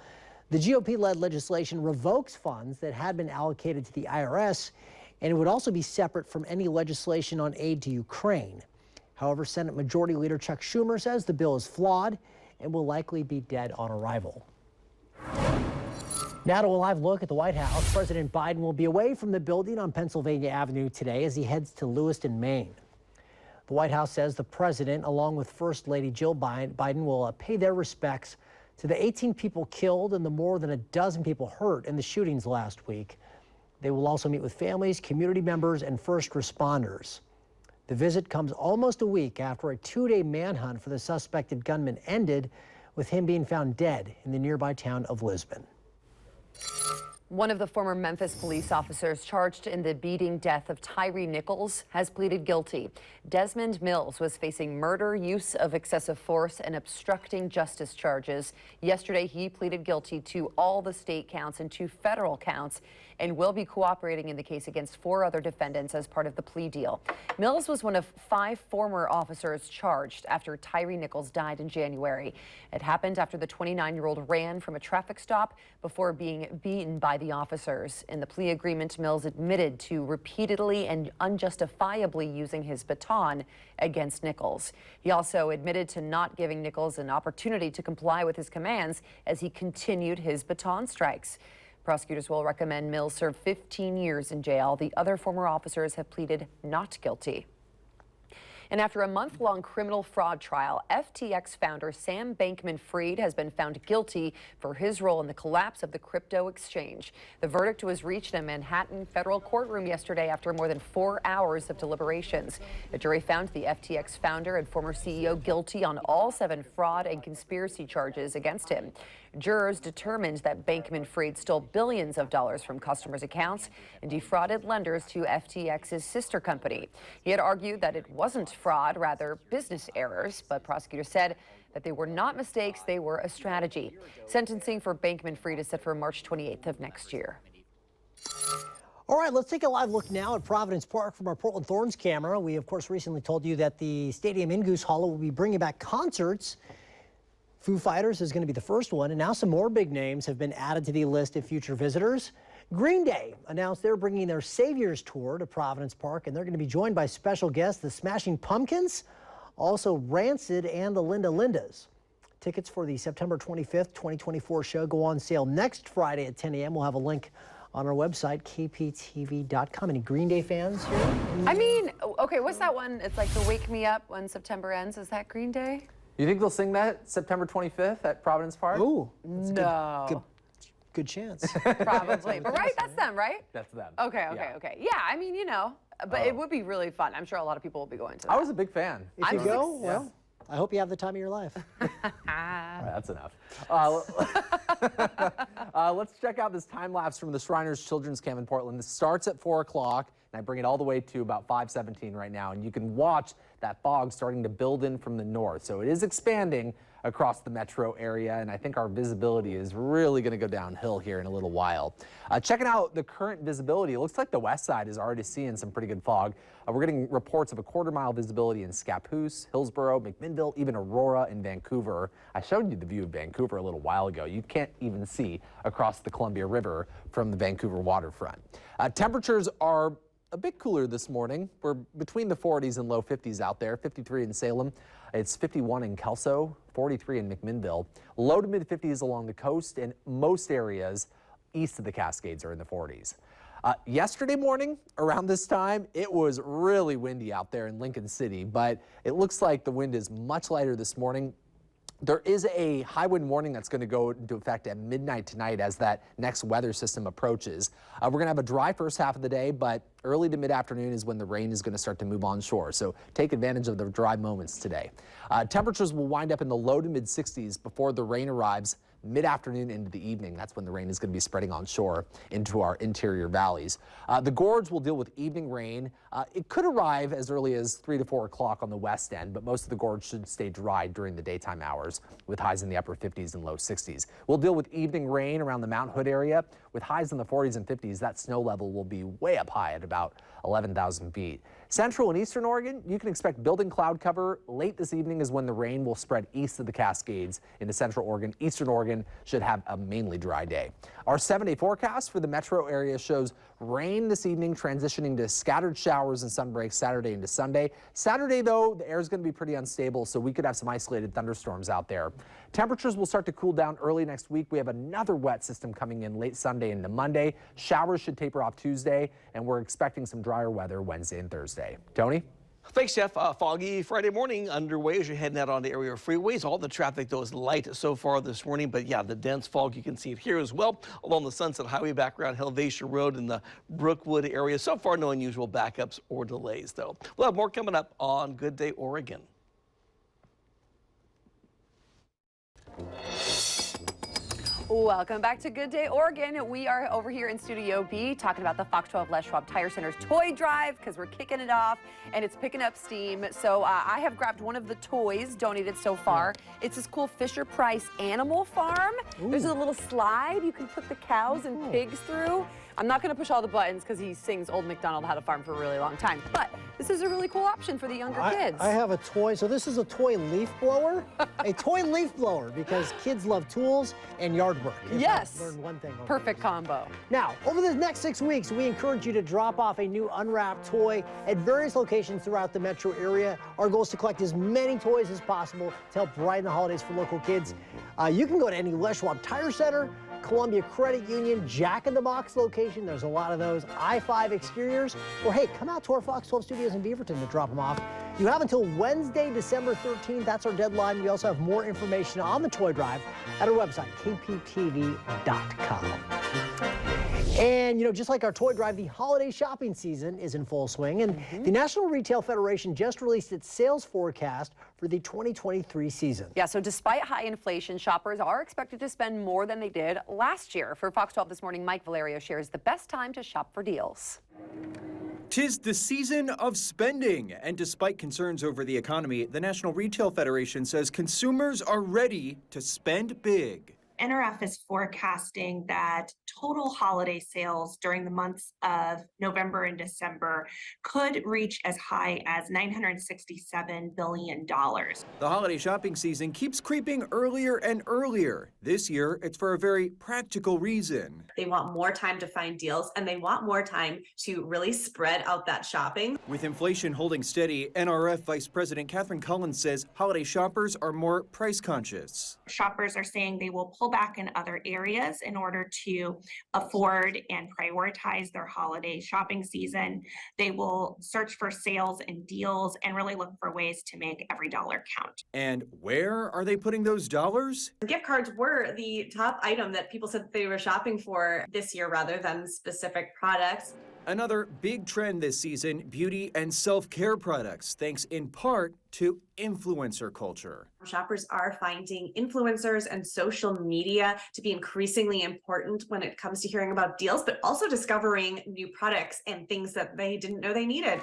The GOP-led legislation revokes funds that had been allocated to the IRS, and it would also be separate from any legislation on aid to Ukraine. However, Senate Majority Leader Chuck Schumer says the bill is flawed and will likely be dead on arrival. Now to a live look at the White House. President Biden will be away from the building on Pennsylvania Avenue today as he heads to Lewiston, Maine. The White House says the president, along with First Lady Jill Biden, will pay their respects to the 18 people killed and the more than a dozen people hurt in the shootings last week. They will also meet with families, community members, and first responders. The visit comes almost a week after a two-day manhunt for the suspected gunman ended with him being found dead in the nearby town of Lisbon. One of the former Memphis police officers charged in the beating death of Tyree Nichols has pleaded guilty. Desmond Mills was facing murder, use of excessive force, and obstructing justice charges. Yesterday, he pleaded guilty to all the state counts and 2 federal counts and will be cooperating in the case against 4 other defendants as part of the plea deal. Mills was one of 5 former officers charged after Tyree Nichols died in January. It happened after the 29-year-old ran from a traffic stop before being beaten by the officers. In the plea agreement, Mills admitted to repeatedly and unjustifiably using his baton against Nichols. He also admitted to not giving Nichols an opportunity to comply with his commands as he continued his baton strikes. Prosecutors will recommend Mills serve 15 years in jail. The other former officers have pleaded not guilty. And after a month-long criminal fraud trial, FTX founder Sam Bankman-Fried has been found guilty for his role in the collapse of the crypto exchange. The verdict was reached in a Manhattan federal courtroom yesterday after more than 4 hours of deliberations. The jury found the FTX founder and former CEO guilty on all 7 fraud and conspiracy charges against him. Jurors determined that Bankman-Fried stole billions of dollars from customers' accounts and defrauded lenders to FTX's sister company. He had argued that it wasn't fraud, rather business errors, but prosecutors said that they were not mistakes, they were a strategy. Sentencing for Bankman-Fried is set for March 28th of next year. All right, let's take a live look now at Providence Park from our Portland Thorns camera. We, of course, recently told you that the stadium in Goose Hollow will be bringing back concerts. Foo Fighters is going to be the first one, and now some more big names have been added to the list of future visitors. Green Day announced they're bringing their Saviors Tour to Providence Park, and they're going to be joined by special guests, the Smashing Pumpkins, also Rancid, and the Linda Lindas. Tickets for the September 25th, 2024 show go on sale next Friday at 10 a.m. We'll have a link on our website, kptv.com. Any Green Day fans here? I mean, okay, what's that one? It's like the Wake Me Up when September ends. Is that Green Day? You think they'll sing that September 25th at Providence Park? Ooh, no. Good chance. Probably. But right, that's them, right? That's them. Okay. Yeah, I mean, you know, but it would be really fun. I'm sure a lot of people will be going to that. I was a big fan. If you go, well, I hope you have the time of your life. All right, that's enough. Let's check out this time lapse from the Shriners Children's Camp in Portland. This starts at 4 o'clock, and I bring it all the way to about 5:17 right now, and you can watch that fog starting to build in from the north. So it is expanding across the metro area, and I think our visibility is really going to go downhill here in a little while. Checking out the current visibility, it looks like the west side is already seeing some pretty good fog. We're getting reports of a quarter-mile visibility in Scappoose, Hillsborough, McMinnville, even Aurora and Vancouver. I showed you the view of Vancouver a little while ago. You can't even see across the Columbia River from the Vancouver waterfront. Temperatures are a bit cooler this morning. We're between the 40s and low 50s out there. 53 in Salem. It's 51 in Kelso, 43 in McMinnville. Low to mid 50s along the coast, and most areas east of the Cascades are in the 40s. Yesterday morning, around this time, it was really windy out there in Lincoln City, but it looks like the wind is much lighter this morning. There is a high wind warning that's going to go into effect at midnight tonight as that next weather system approaches. We're going to have a dry first half of the day, but early to mid-afternoon is when the rain is going to start to move onshore. So take advantage of the dry moments today. Temperatures will wind up in the low to mid-60s before the rain arrives mid-afternoon into the evening. That's when the rain is going to be spreading onshore into our interior valleys. The gorge will deal with evening rain. It could arrive as early as 3 to 4 o'clock on the west end, but most of the gorge should stay dry during the daytime hours with highs in the upper 50s and low 60s. We'll deal with evening rain around the Mount Hood area with highs in the 40s and 50s. That snow level will be way up high at about 11,000 feet. Central and eastern Oregon, you can expect building cloud cover. Late this evening is when the rain will spread east of the Cascades into central Oregon. Eastern Oregon should have a mainly dry day. Our 7-day forecast for the metro area shows rain this evening, transitioning to scattered showers and sunbreaks Saturday into Sunday. Saturday, though, the air is going to be pretty unstable, so we could have some isolated thunderstorms out there. Temperatures will start to cool down early next week. We have another wet system coming in late Sunday into Monday. Showers should taper off Tuesday, and we're expecting some drier weather Wednesday and Thursday. Tony? Thanks, Jeff. Foggy Friday morning underway as you're heading out on the area freeways. All the traffic, though, is light so far this morning. But, yeah, the dense fog, you can see it here as well along the Sunset Highway back around Helvetia Road in the Brookwood area. So far, no unusual backups or delays, though. We'll have more coming up on Good Day Oregon. Welcome back to Good Day Oregon. We are over here in Studio B talking about the Fox 12 Les Schwab Tire Center's toy drive because we're kicking it off and it's picking up steam. So I have grabbed one of the toys donated so far. It's this cool Fisher-Price Animal Farm. Ooh. There's a little slide you can put the cows and pigs through. I'm not going to push all the buttons because he sings Old MacDonald Had a Farm for a really long time. But this is a really cool option for the younger kids. I have a toy. So this is a toy leaf blower. A toy leaf blower because kids love tools and yard work. Yes. Learn one thing. Perfect combo. Now, over the next 6 weeks, we encourage you to drop off a new unwrapped toy at various locations throughout the metro area. Our goal is to collect as many toys as possible to help brighten the holidays for local kids. You can go to any Les Schwab Tire Center, Columbia Credit Union, Jack in the Box location. There's a lot of those. I-5 exteriors. Or hey, come out to our Fox 12 studios in Beaverton to drop them off. You have until Wednesday, December 13th. That's our deadline. We also have more information on the toy drive at our website, kptv.com. And, you know, just like our toy drive, the holiday shopping season is in full swing. And the National Retail Federation just released its sales forecast for the 2023 season. Yeah, so despite high inflation, shoppers are expected to spend more than they did last year. For Fox 12 this morning, Mike Valerio shares the best time to shop for deals. 'Tis the season of spending, and despite concerns over the economy, the National Retail Federation says consumers are ready to spend big. NRF is forecasting that total holiday sales during the months of November and December could reach as high as $967 billion. The holiday shopping season keeps creeping earlier and earlier. This year, it's for a very practical reason. They want more time to find deals, and they want more time to really spread out that shopping. With inflation holding steady, NRF Vice President Catherine Collins says holiday shoppers are more price conscious. Shoppers are saying they will pull back in other areas in order to afford and prioritize their holiday shopping season. They will search for sales and deals and really look for ways to make every dollar count. And where are they putting those dollars? Gift cards were the top item that people said they were shopping for this year rather than specific products. Another big trend this season, beauty and self-care products, thanks in part to influencer culture. Shoppers are finding influencers and social media to be increasingly important when it comes to hearing about deals, but also discovering new products and things that they didn't know they needed.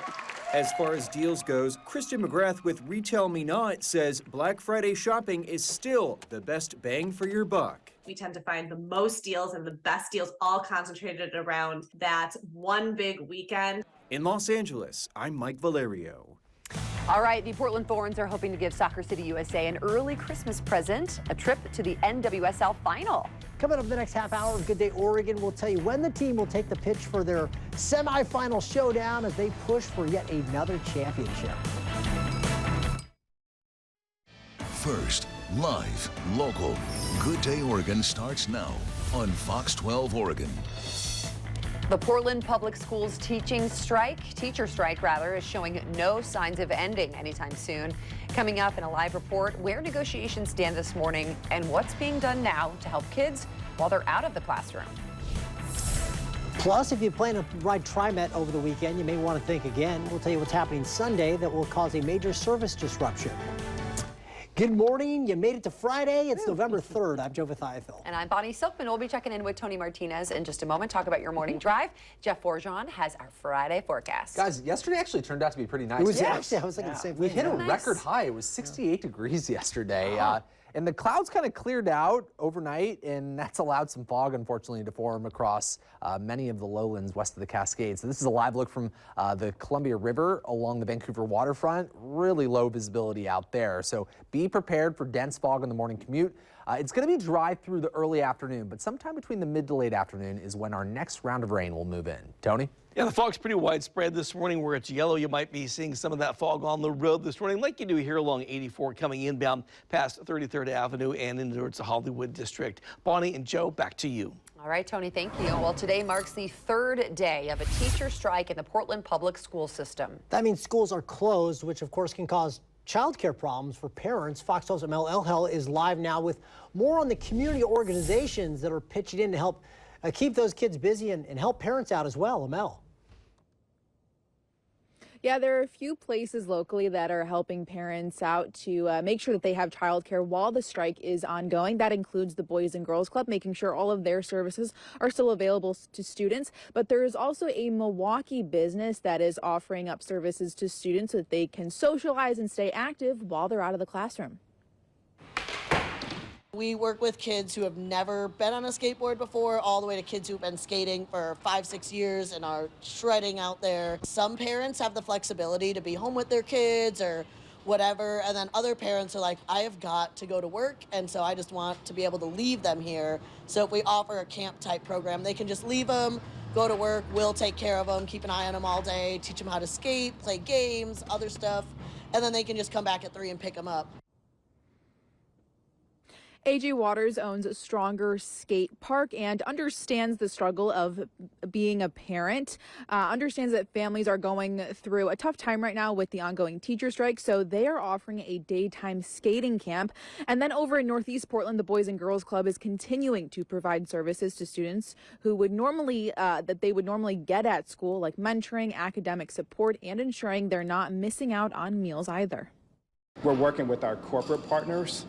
As far as deals goes, Kristen McGrath with Retail Me Not says Black Friday shopping is still the best bang for your buck. We tend to find the most deals and the best deals all concentrated around that one big weekend. In Los Angeles, I'm Mike Valerio. All right, the Portland Thorns are hoping to give Soccer City USA an early Christmas present, a trip to the NWSL final. Coming up the next half hour of Good Day Oregon, we'll tell you when the team will take the pitch for their semifinal showdown as they push for yet another championship. First, live, local. Good Day Oregon starts now on Fox 12 Oregon. The Portland Public Schools teacher strike, is showing no signs of ending anytime soon. Coming up in a live report, where negotiations stand this morning and what's being done now to help kids while they're out of the classroom. Plus, if you plan to ride TriMet over the weekend, you may want to think again. We'll tell you what's happening Sunday that will cause a major service disruption. Good morning. You made it to Friday. It's November 3rd. I'm Joe Vithiathil. And I'm Bonnie Silkman. We'll be checking in with Tony Martinez in just a moment. Talk about your morning drive. Jeff Forjon has our Friday forecast. Guys, yesterday actually turned out to be pretty nice. It was actually, I was thinking the same thing. We hit a record high. It was 68 degrees yesterday. And the clouds kind of cleared out overnight, and that's allowed some fog, unfortunately, to form across many of the lowlands west of the Cascades. So this is a live look from the Columbia River along the Vancouver waterfront. Really low visibility out there. So be prepared for dense fog on the morning commute. It's going to be dry through the early afternoon, but sometime between the mid to late afternoon is when our next round of rain will move in. Tony? Yeah, the fog's pretty widespread this morning. Where it's yellow, you might be seeing some of that fog on the road this morning, like you do here along 84 coming inbound past 33rd Avenue and into towards the Hollywood district. Bonnie and Joe, back to you. All right, Tony, thank you. Well, today marks the third day of a teacher strike in the Portland public school system. That means schools are closed, which of course can cause childcare problems for parents. Fox 12's Mel Elhel is live now with more on the community organizations that are pitching in to help keep those kids busy and help parents out as well. Mel. Yeah, there are a few places locally that are helping parents out to make sure that they have childcare while the strike is ongoing. That includes the Boys and Girls Club, making sure all of their services are still available to students. But there is also a Milwaukee business that is offering up services to students so that they can socialize and stay active while they're out of the classroom. We work with kids who have never been on a skateboard before, all the way to kids who've been skating for 5-6 years and are shredding out there. Some parents have the flexibility to be home with their kids or whatever, and then other parents are like, I have got to go to work, and so I just want to be able to leave them here. So if we offer a camp type program, they can just leave them, go to work, we'll take care of them, keep an eye on them all day, teach them how to skate, play games, other stuff, and then they can just come back at 3 and pick them up. AJ Waters owns Stronger Skate Park and understands the struggle of being a parent, understands that families are going through a tough time right now with the ongoing teacher strike, so they are offering a daytime skating camp. And then over in Northeast Portland, the Boys and Girls Club is continuing to provide services to students who would normally, that they would normally get at school, like mentoring, academic support, and ensuring they're not missing out on meals either. We're working with our corporate partners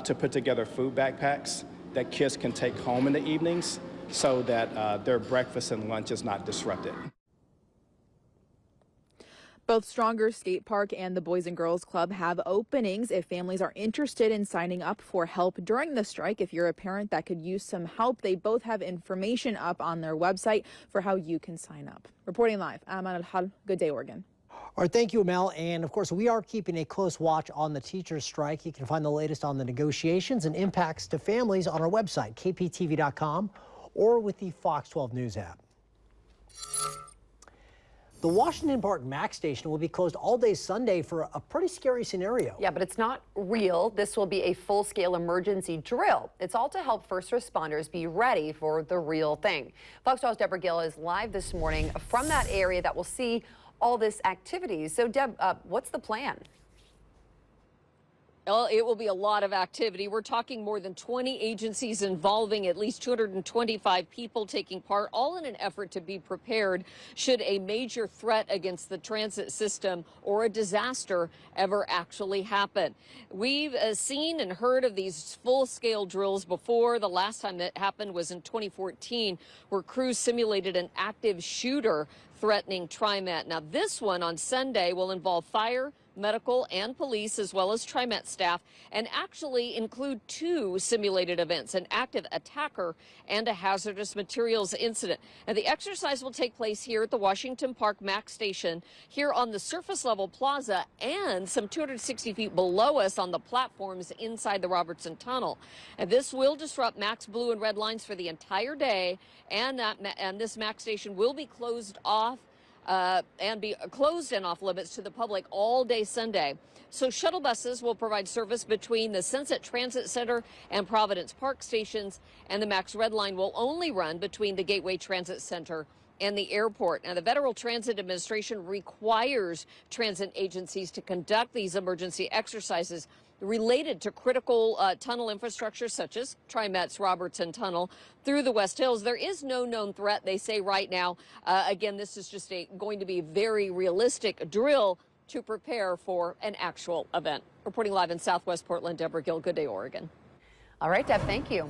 to put together food backpacks that kids can take home in the evenings so that their breakfast and lunch is not disrupted. Both Stronger Skate Park and the Boys and Girls Club have openings if families are interested in signing up for help during the strike. If you're a parent that could use some help, they both have information up on their website for how you can sign up. Reporting live, I'm Amal Hal. Good day, Oregon. All right, thank you, Mel. And of course, we are keeping a close watch on the teachers' strike. You can find the latest on the negotiations and impacts to families on our website, kptv.com, or with the Fox 12 News app. The Washington Park Mac Station will be closed all day Sunday for a pretty scary scenario. Yeah, but it's not real. This will be a full-scale emergency drill. It's all to help first responders be ready for the real thing. Fox 12's Deborah Gill is live this morning from that area that will see all this activity. So, Deb, what's the plan? Well, it will be a lot of activity. We're talking more than 20 agencies involving at least 225 people taking part, all in an effort to be prepared should a major threat against the transit system or a disaster ever actually happen. We've seen and heard of these full-scale drills before. The last time that happened was in 2014, where crews simulated an active shooter threatening TriMet. Now, this one on Sunday will involve fire, medical, and police, as well as TriMet staff, and actually include 2 simulated events, an active attacker and a hazardous materials incident. And the exercise will take place here at the Washington Park Mac Station, here on the surface level plaza, and some 260 feet below us on the platforms inside the Robertson Tunnel. And this will disrupt Mac's blue and red lines for the entire day, and this Mac Station will be closed off and be closed and off limits to the public all day Sunday. So shuttle buses will provide service between the Sunset Transit Center and Providence Park stations, and the Max Red Line will only run between the Gateway Transit Center and the airport. Now, the Federal Transit Administration requires transit agencies to conduct these emergency exercises related to critical tunnel infrastructure such as TriMet's Robertson Tunnel through the West Hills. There is no known threat, they say right now. Again, this is just going to be a very realistic drill to prepare for an actual event. Reporting live in Southwest Portland, Deborah Gill. Good day, Oregon. All right, Deb, thank you.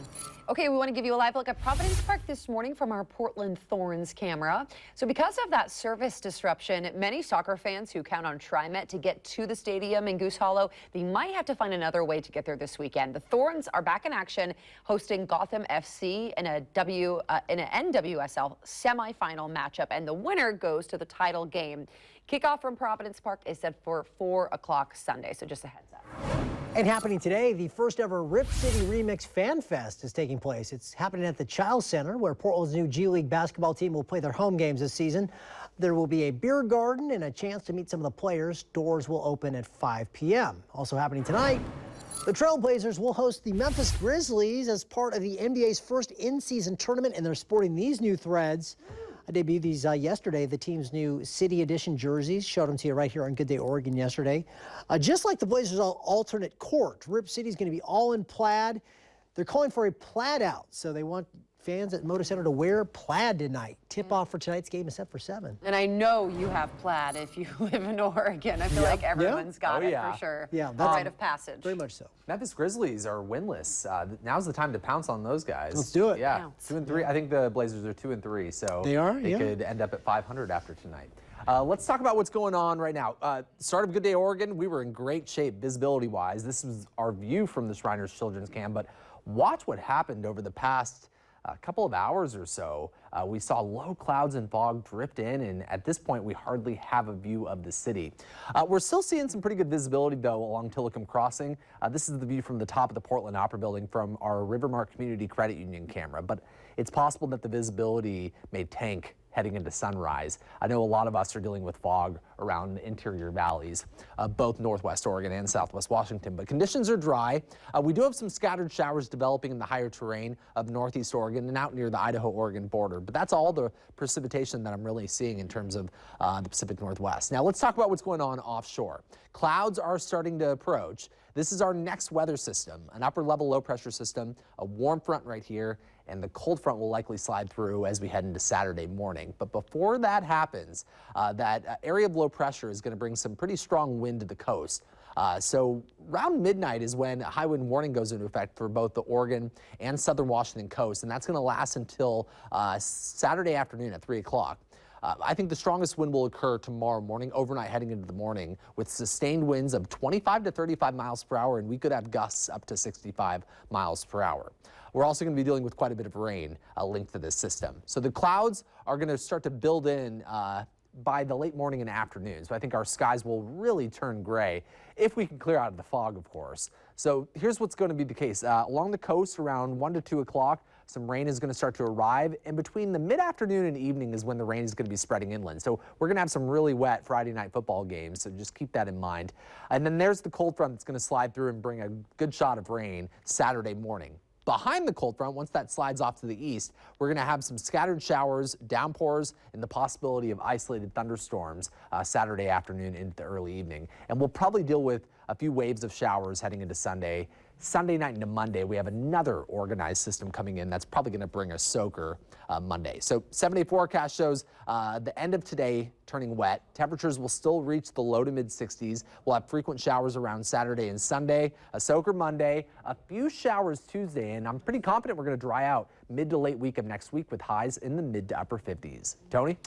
Okay, we want to give you a live look at Providence Park this morning from our Portland Thorns camera. So because of that service disruption, many soccer fans who count on TriMet to get to the stadium in Goose Hollow, they might have to find another way to get there this weekend. The Thorns are back in action, hosting Gotham FC in an NWSL semifinal matchup, and the winner goes to the title game. Kickoff from Providence Park is set for 4 o'clock Sunday, so just a heads up. And happening today, the first ever Rip City Remix Fan Fest is taking place. It's happening at the Child Center, where Portland's new G League basketball team will play their home games this season. There will be a beer garden and a chance to meet some of the players. Doors will open at 5 p.m. Also happening tonight, the Trailblazers will host the Memphis Grizzlies as part of the NBA's first in-season tournament, and they're sporting these new threads. I debuted these yesterday, the team's new City Edition jerseys. Showed them to you right here on Good Day Oregon yesterday. Just like the Blazers' alternate court, Rip City's going to be all in plaid. They're calling for a plaid out, so they want fans at Moda Center to wear plaid tonight. Tip-off for tonight's game is set for 7. And I know you have plaid if you live in Oregon. I feel like everyone's got it for sure. Yeah, that's rite of passage. Very much so. Memphis Grizzlies are winless. Now's the time to pounce on those guys. Let's do it. Yeah, 2-3. I think the Blazers are 2-3, so they could end up at 500 after tonight. Let's talk about what's going on right now. Start of Good Day Oregon, we were in great shape visibility-wise. This was our view from the Shriners Children's Camp, but watch what happened over the past couple of hours or so. We saw low clouds and fog dripped in, and at this point we hardly have a view of the city. We're still seeing some pretty good visibility though along Tillicum Crossing. This is the view from the top of the Portland Opera Building from our Rivermark Community Credit Union camera, but it's possible that the visibility may tank heading into sunrise. I know a lot of us are dealing with fog around the interior valleys, both Northwest Oregon and Southwest Washington, but conditions are dry. We do have some scattered showers developing in the higher terrain of Northeast Oregon and out near the Idaho-Oregon border, but that's all the precipitation that I'm really seeing in terms of the Pacific Northwest. Now let's talk about what's going on offshore. Clouds are starting to approach. This is our next weather system, an upper level low pressure system, a warm front right here, and the cold front will likely slide through as we head into Saturday morning. But before that happens, that area of low pressure is going to bring some pretty strong wind to the coast. So around midnight is when a high wind warning goes into effect for both the Oregon and southern Washington coast, and that's going to last until Saturday afternoon at 3 o'clock. I think the strongest wind will occur tomorrow morning, overnight heading into the morning, with sustained winds of 25 to 35 miles per hour, and we could have gusts up to 65 miles per hour. We're also going to be dealing with quite a bit of rain linked to this system. So the clouds are going to start to build in by the late morning and afternoon. So I think our skies will really turn gray if we can clear out of the fog, of course. So here's what's going to be the case. Along the coast around 1 to 2 o'clock, some rain is going to start to arrive, and between the mid-afternoon and evening is when the rain is going to be spreading inland. So we're going to have some really wet Friday night football games, so just keep that in mind. And then there's the cold front that's going to slide through and bring a good shot of rain Saturday morning. Behind the cold front, once that slides off to the east, we're going to have some scattered showers, downpours, and the possibility of isolated thunderstorms Saturday afternoon into the early evening. And we'll probably deal with a few waves of showers heading into Sunday. Sunday night into Monday, we have another organized system coming in that's probably going to bring a soaker Monday. So 7-day forecast shows the end of today turning wet. Temperatures will still reach the low to mid 60s. We'll have frequent showers around Saturday and Sunday, a soaker Monday, a few showers Tuesday, and I'm pretty confident we're going to dry out mid to late week of next week with highs in the mid to upper 50s. Tony?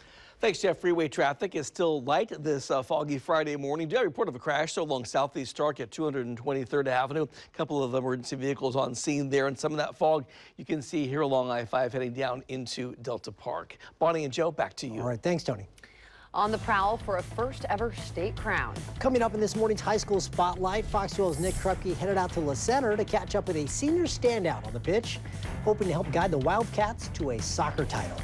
Thanks, Jeff. Freeway traffic is still light this foggy Friday morning. Do have a report of a crash along Southeast Stark at 223rd Avenue. A couple of emergency vehicles on scene there, and some of that fog you can see here along I-5 heading down into Delta Park. Bonnie and Joe, back to you. All right, thanks, Tony. On the prowl for a first ever state crown. Coming up in this morning's high school spotlight, Fox 12's Nick Krupke headed out to La Center to catch up with a senior standout on the pitch, hoping to help guide the Wildcats to a soccer title.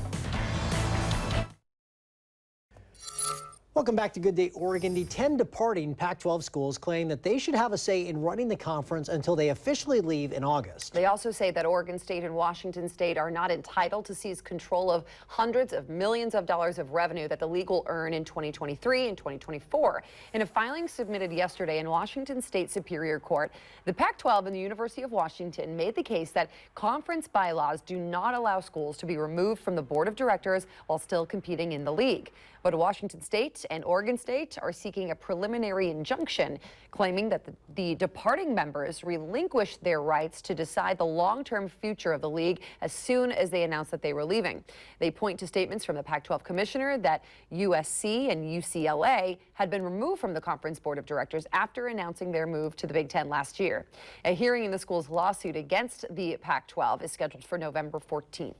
Welcome back to Good Day Oregon. The 10 departing Pac-12 schools claim that they should have a say in running the conference until they officially leave in August. They also say that Oregon State and Washington State are not entitled to seize control of hundreds of millions of dollars of revenue that the league will earn in 2023 and 2024. In a filing submitted yesterday in Washington State Superior Court, the Pac-12 and the University of Washington made the case that conference bylaws do not allow schools to be removed from the board of directors while still competing in the league. But Washington State and Oregon State are seeking a preliminary injunction, claiming that the departing members relinquished their rights to decide the long-term future of the league as soon as they announced that they were leaving. They point to statements from the Pac-12 commissioner that USC and UCLA had been removed from the conference board of directors after announcing their move to the Big Ten last year. A hearing in the school's lawsuit against the Pac-12 is scheduled for November 14th.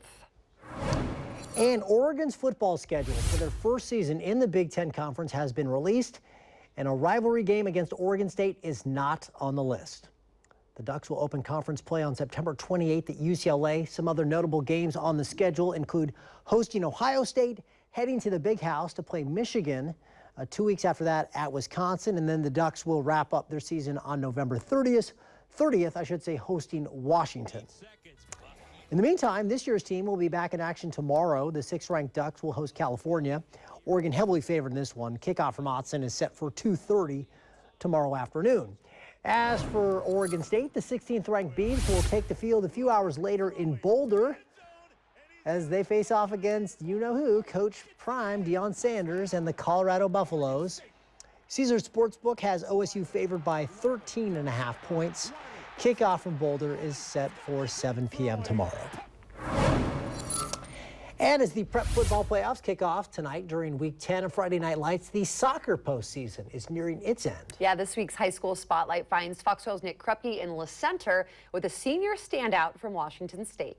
And Oregon's football schedule for their first season in the Big Ten Conference has been released, and a rivalry game against Oregon State is not on the list. The Ducks will open conference play on September 28th at UCLA. Some other notable games on the schedule include hosting Ohio State, heading to the Big House to play Michigan 2 weeks after that at Wisconsin, and then the Ducks will wrap up their season on November 30th, hosting Washington. In the meantime, this year's team will be back in action tomorrow. The 6th-ranked Ducks will host California. Oregon heavily favored in this one. Kickoff from Autzen is set for 2:30 tomorrow afternoon. As for Oregon State, the 16th-ranked Beavs will take the field a few hours later in Boulder as they face off against you-know-who, Coach Prime Deion Sanders and the Colorado Buffaloes. Caesars Sportsbook has OSU favored by 13.5 points. Kickoff from Boulder is set for 7 p.m. tomorrow. And as the prep football playoffs kick off tonight during Week 10 of Friday Night Lights, the soccer postseason is nearing its end. Yeah, this week's high school spotlight finds Fox 12's Nick Krupke in La Center with a senior standout from Washington State.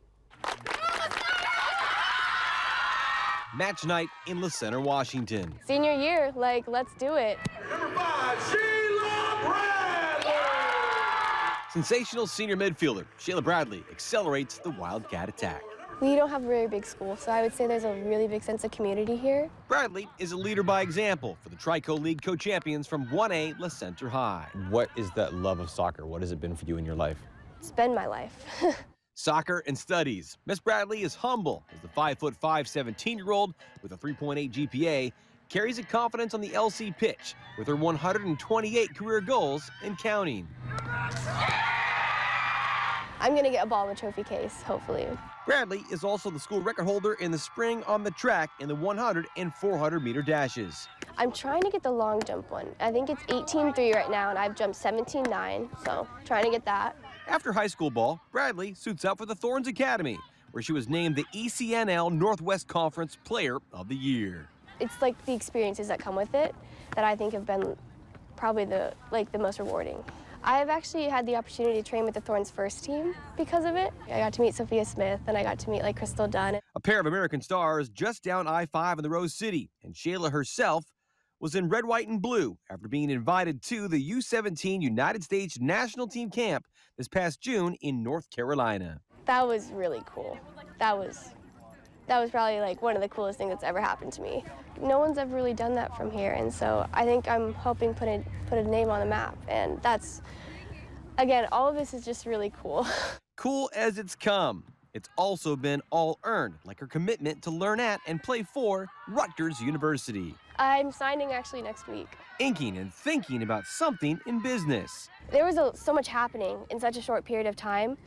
Match night in La Center, Washington. Senior year, let's do it. Number 5, Sheila Bradley! Sensational senior midfielder Sheila Bradley accelerates the Wildcat attack. We don't have a very big school, so I would say there's a really big sense of community here. Bradley is a leader by example for the Trico League co-champions from 1A La Center High. What is that love of soccer? What has it been for you in your life? It's been my life. Soccer and studies. Miss Bradley is humble as the 5'5", 17-year-old with a 3.8 GPA carries a confidence on the LC pitch with her 128 career goals and counting. I'm going to get a ball in the trophy case, hopefully. Bradley is also the school record holder in the spring on the track in the 100 and 400-meter dashes. I'm trying to get the long jump one. I think it's 18.3 right now, and I've jumped 17.9, so trying to get that. After high school ball, Bradley suits up for the Thorns Academy, where she was named the ECNL Northwest Conference Player of the Year. It's like the experiences that come with it that I think have been probably the most rewarding. I've actually had the opportunity to train with the Thorns first team because of it. I got to meet Sophia Smith, and I got to meet Crystal Dunn. A pair of American stars just down I-5 in the Rose City, and Shayla herself was in red, white, and blue after being invited to the U-17 United States National Team Camp this past June in North Carolina. That was really cool. That was probably one of the coolest things that's ever happened to me. No one's ever really done that from here, and so I think I'm hoping put a name on the map, and that's, again, all of this is just really cool. Cool as it's come. It's also been all earned, like her commitment to learn at and play for Rutgers University. I'm signing actually next week. Inking and thinking about something in business. There was so much happening in such a short period of time,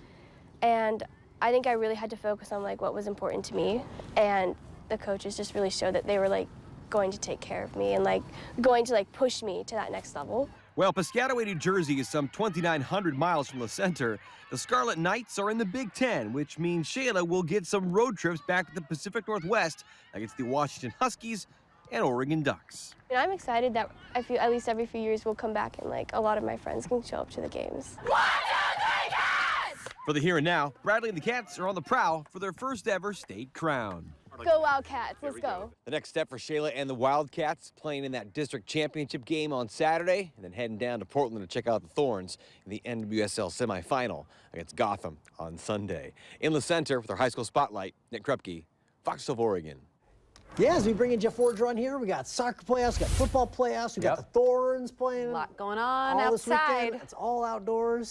and I think I really had to focus on what was important to me, and the coaches just really showed that they were going to take care of me and going to push me to that next level. Well, Piscataway, New Jersey is some 2,900 miles from the center. The Scarlet Knights are in the Big Ten, which means Shayla will get some road trips back to the Pacific Northwest against the Washington Huskies and Oregon Ducks. And I'm excited that I feel at least every few years we'll come back and a lot of my friends can show up to the games. 1, 2, 3, Cats! For the here and now, Bradley and the Cats are on the prowl for their first ever state crown. Go Wildcats, let's go. The next step for Shayla and the Wildcats, playing in that district championship game on Saturday, and then heading down to Portland to check out the Thorns in the NWSL semifinal against Gotham on Sunday. In the center with our high school spotlight, Nick Krupke, Fox 12 Oregon. Yeah, as we bring in Jeff Wardron here, we got soccer playoffs, we got football playoffs, we got the Thorns playing. A lot going on all outside. This weekend. It's all outdoors.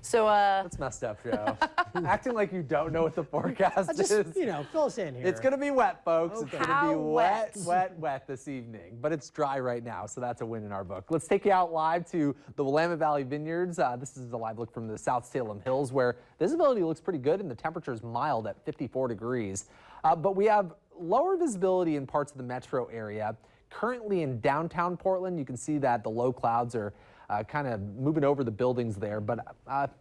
So That's messed up, Joe. Acting like you don't know what the forecast is. Fill us in here. It's going to be wet, folks. Okay. It's going to be wet this evening. But it's dry right now, so that's a win in our book. Let's take you out live to the Willamette Valley Vineyards. This is a live look from the South Salem Hills, where visibility looks pretty good and the temperature is mild at 54 degrees. But we have lower visibility in parts of the metro area. Currently in downtown Portland, you can see that the low clouds are kind of moving over the buildings there, but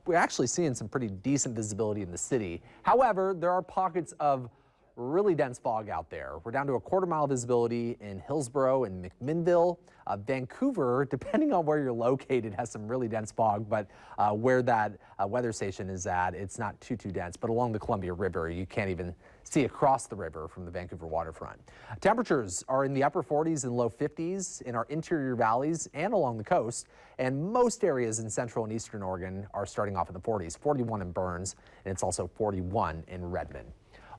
we're actually seeing some pretty decent visibility in the city. However, there are pockets of really dense fog out there. We're down to a quarter-mile visibility in Hillsborough and McMinnville. Vancouver, depending on where you're located, has some really dense fog, but where that weather station is at, it's not too dense. But along the Columbia River, you can't even see across the river from the Vancouver waterfront. Temperatures are in the upper 40s and low 50s in our interior valleys and along the coast, and most areas in central and eastern Oregon are starting off in the 40s, 41 in Burns, and it's also 41 in Redmond.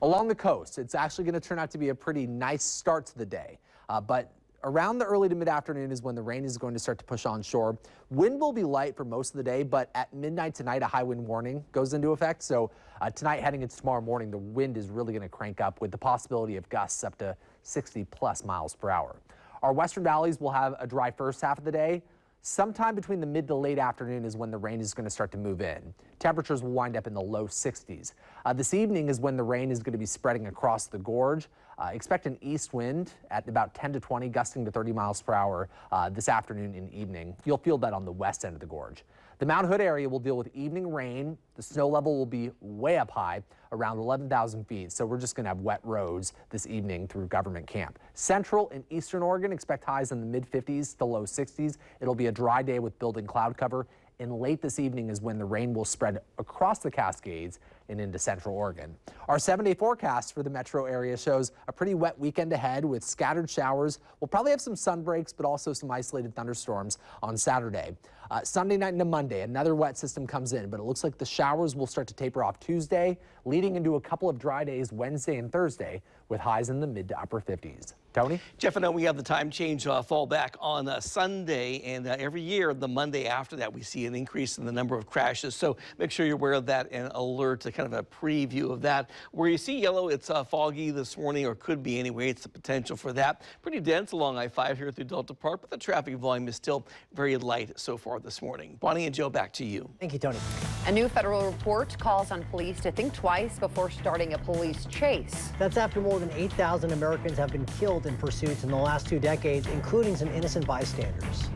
Along the coast, it's actually going to turn out to be a pretty nice start to the day, but around the early to mid-afternoon is when the rain is going to start to push onshore. Wind will be light for most of the day, but at midnight tonight, a high wind warning goes into effect. So tonight heading into tomorrow morning, the wind is really going to crank up with the possibility of gusts up to 60+ miles per hour. Our western valleys will have a dry first half of the day. Sometime between the mid to late afternoon is when the rain is going to start to move in. Temperatures will wind up in the low 60s. This evening is when the rain is going to be spreading across the gorge. Expect an east wind at about 10 to 20, gusting to 30 miles per hour this afternoon and evening. You'll feel that on the west end of the gorge. The Mount Hood area will deal with evening rain. The snow level will be way up high, around 11,000 feet. So we're just going to have wet roads this evening through Government Camp. Central and eastern Oregon expect highs in the mid 50s to low 60s. It'll be a dry day with building cloud cover. And late this evening is when the rain will spread across the Cascades and into central Oregon. Our 7-day forecast for the metro area shows a pretty wet weekend ahead with scattered showers. We'll probably have some sun breaks, but also some isolated thunderstorms on Saturday. Sunday night into Monday, another wet system comes in, but it looks like the showers will start to taper off Tuesday, leading into a couple of dry days Wednesday and Thursday with highs in the mid to upper 50s. Tony? Jeff, I know we have the time change fall back on Sunday, and every year, the Monday after that, we see an increase in the number of crashes. So make sure you're aware of that and alert to kind of a preview of that. Where you see yellow, it's foggy this morning, or could be anyway. It's the potential for that. Pretty dense along I-5 here through Delta Park, but the traffic volume is still very light so far this morning. Bonnie and Joe, back to you. Thank you, Tony. A new federal report calls on police to think twice before starting a police chase. That's after more than 8,000 Americans have been killed in pursuits in the last 2 decades, including some innocent bystanders.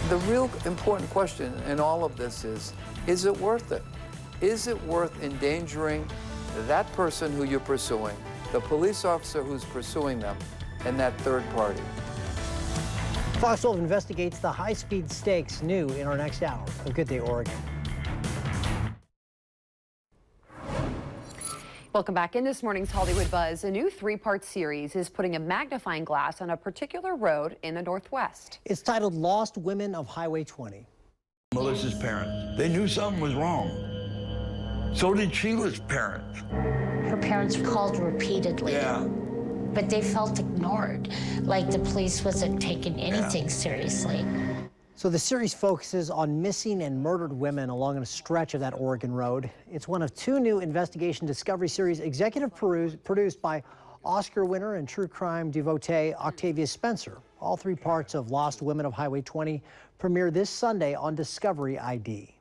The real important question in all of this is it worth it? Is it worth endangering that person who you're pursuing, the police officer who's pursuing them, and that third party? Fox 12 investigates the high-speed stakes new in our next hour of Good Day Oregon. Welcome back. In this morning's Hollywood Buzz, a new 3-part series is putting a magnifying glass on a particular road in the Northwest. It's titled Lost Women of Highway 20. Melissa's parents, they knew something was wrong. So did Sheila's parents. Her parents called repeatedly. Yeah. But they felt ignored, like the police wasn't taking anything seriously. So the series focuses on missing and murdered women along a stretch of that Oregon road. It's one of 2 new investigation discovery series executive produced by Oscar winner and true crime devotee Octavia Spencer. All 3 parts of Lost Women of Highway 20 premiere this Sunday on Discovery ID.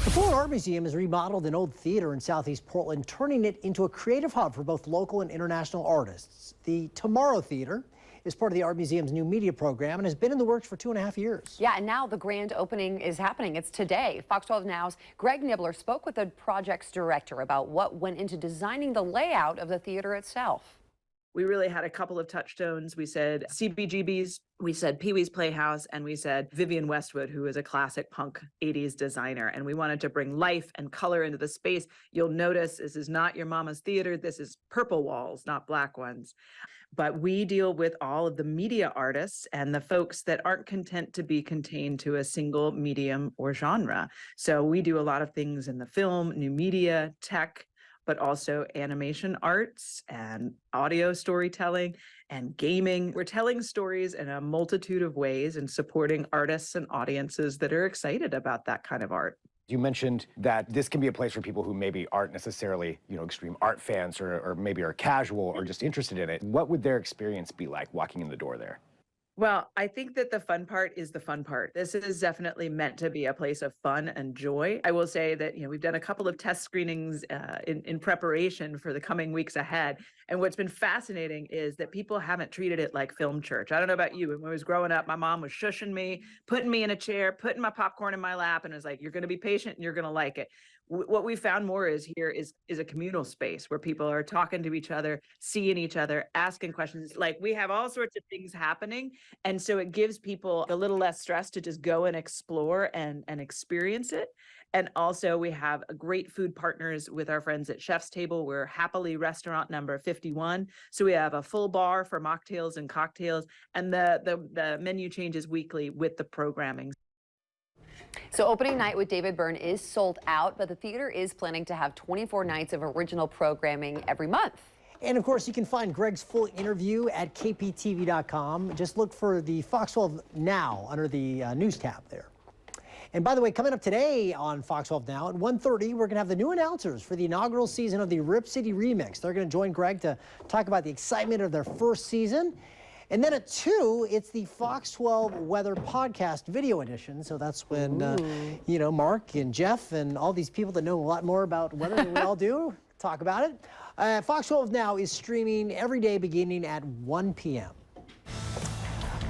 The Portland Art Museum has remodeled an old theater in southeast Portland, turning it into a creative hub for both local and international artists. The Tomorrow Theater is part of the Art Museum's new media program and has been in the works for 2.5 years. Yeah, and now the grand opening is happening. It's today. Fox 12 Now's Greg Nibbler spoke with the project's director about what went into designing the layout of the theater itself. We really had a couple of touchstones. We said CBGB's, we said Pee-wee's Playhouse, and we said Vivienne Westwood, who is a classic punk 80s designer. And we wanted to bring life and color into the space. You'll notice this is not your mama's theater. This is purple walls, not black ones. But we deal with all of the media artists and the folks that aren't content to be contained to a single medium or genre. So we do a lot of things in the film, new media, tech, but also animation arts and audio storytelling and gaming. We're telling stories in a multitude of ways and supporting artists and audiences that are excited about that kind of art. You mentioned that this can be a place for people who maybe aren't necessarily, extreme art fans or maybe are casual or just interested in it. What would their experience be like walking in the door there? Well, I think that the fun part is the fun part. This is definitely meant to be a place of fun and joy. I will say that, we've done a couple of test screenings in preparation for the coming weeks ahead. And what's been fascinating is that people haven't treated it like film church. I don't know about you, but when I was growing up, my mom was shushing me, putting me in a chair, putting my popcorn in my lap, and was like, you're going to be patient and you're going to like it. What we found more is here is a communal space where people are talking to each other, seeing each other, asking questions. Like, we have all sorts of things happening. And so it gives people a little less stress to just go and explore and experience it. And also we have great food partners with our friends at Chef's Table. We're Happily restaurant number 51. So we have a full bar for mocktails and cocktails, and the menu changes weekly with the programming. So opening night with David Byrne is sold out, but the theater is planning to have 24 nights of original programming every month. And of course, you can find Greg's full interview at kptv.com. Just look for the Fox 12 Now under the news tab there. And by the way, coming up today on Fox 12 Now at 1:30, we're going to have the new announcers for the inaugural season of the Rip City Remix. They're going to join Greg to talk about the excitement of their first season. And then at 2, it's the Fox 12 Weather Podcast Video Edition. So that's when, Mark and Jeff and all these people that know a lot more about weather than we all do talk about it. Fox 12 Now is streaming every day beginning at 1 p.m.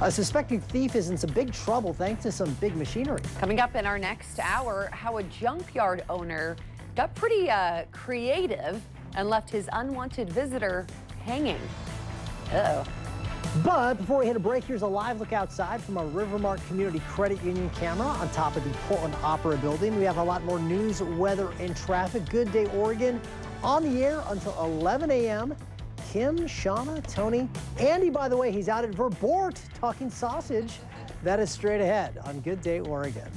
A suspected thief is in some big trouble thanks to some big machinery. Coming up in our next hour, how a junkyard owner got pretty creative and left his unwanted visitor hanging. Uh-oh. But before we hit a break, here's a live look outside from our Rivermark Community Credit Union camera on top of the Portland Opera Building. We have a lot more news, weather, and traffic. Good Day, Oregon on the air until 11 a.m. Kim, Shauna, Tony, Andy, by the way, he's out at Verbort talking sausage. That is straight ahead on Good Day, Oregon.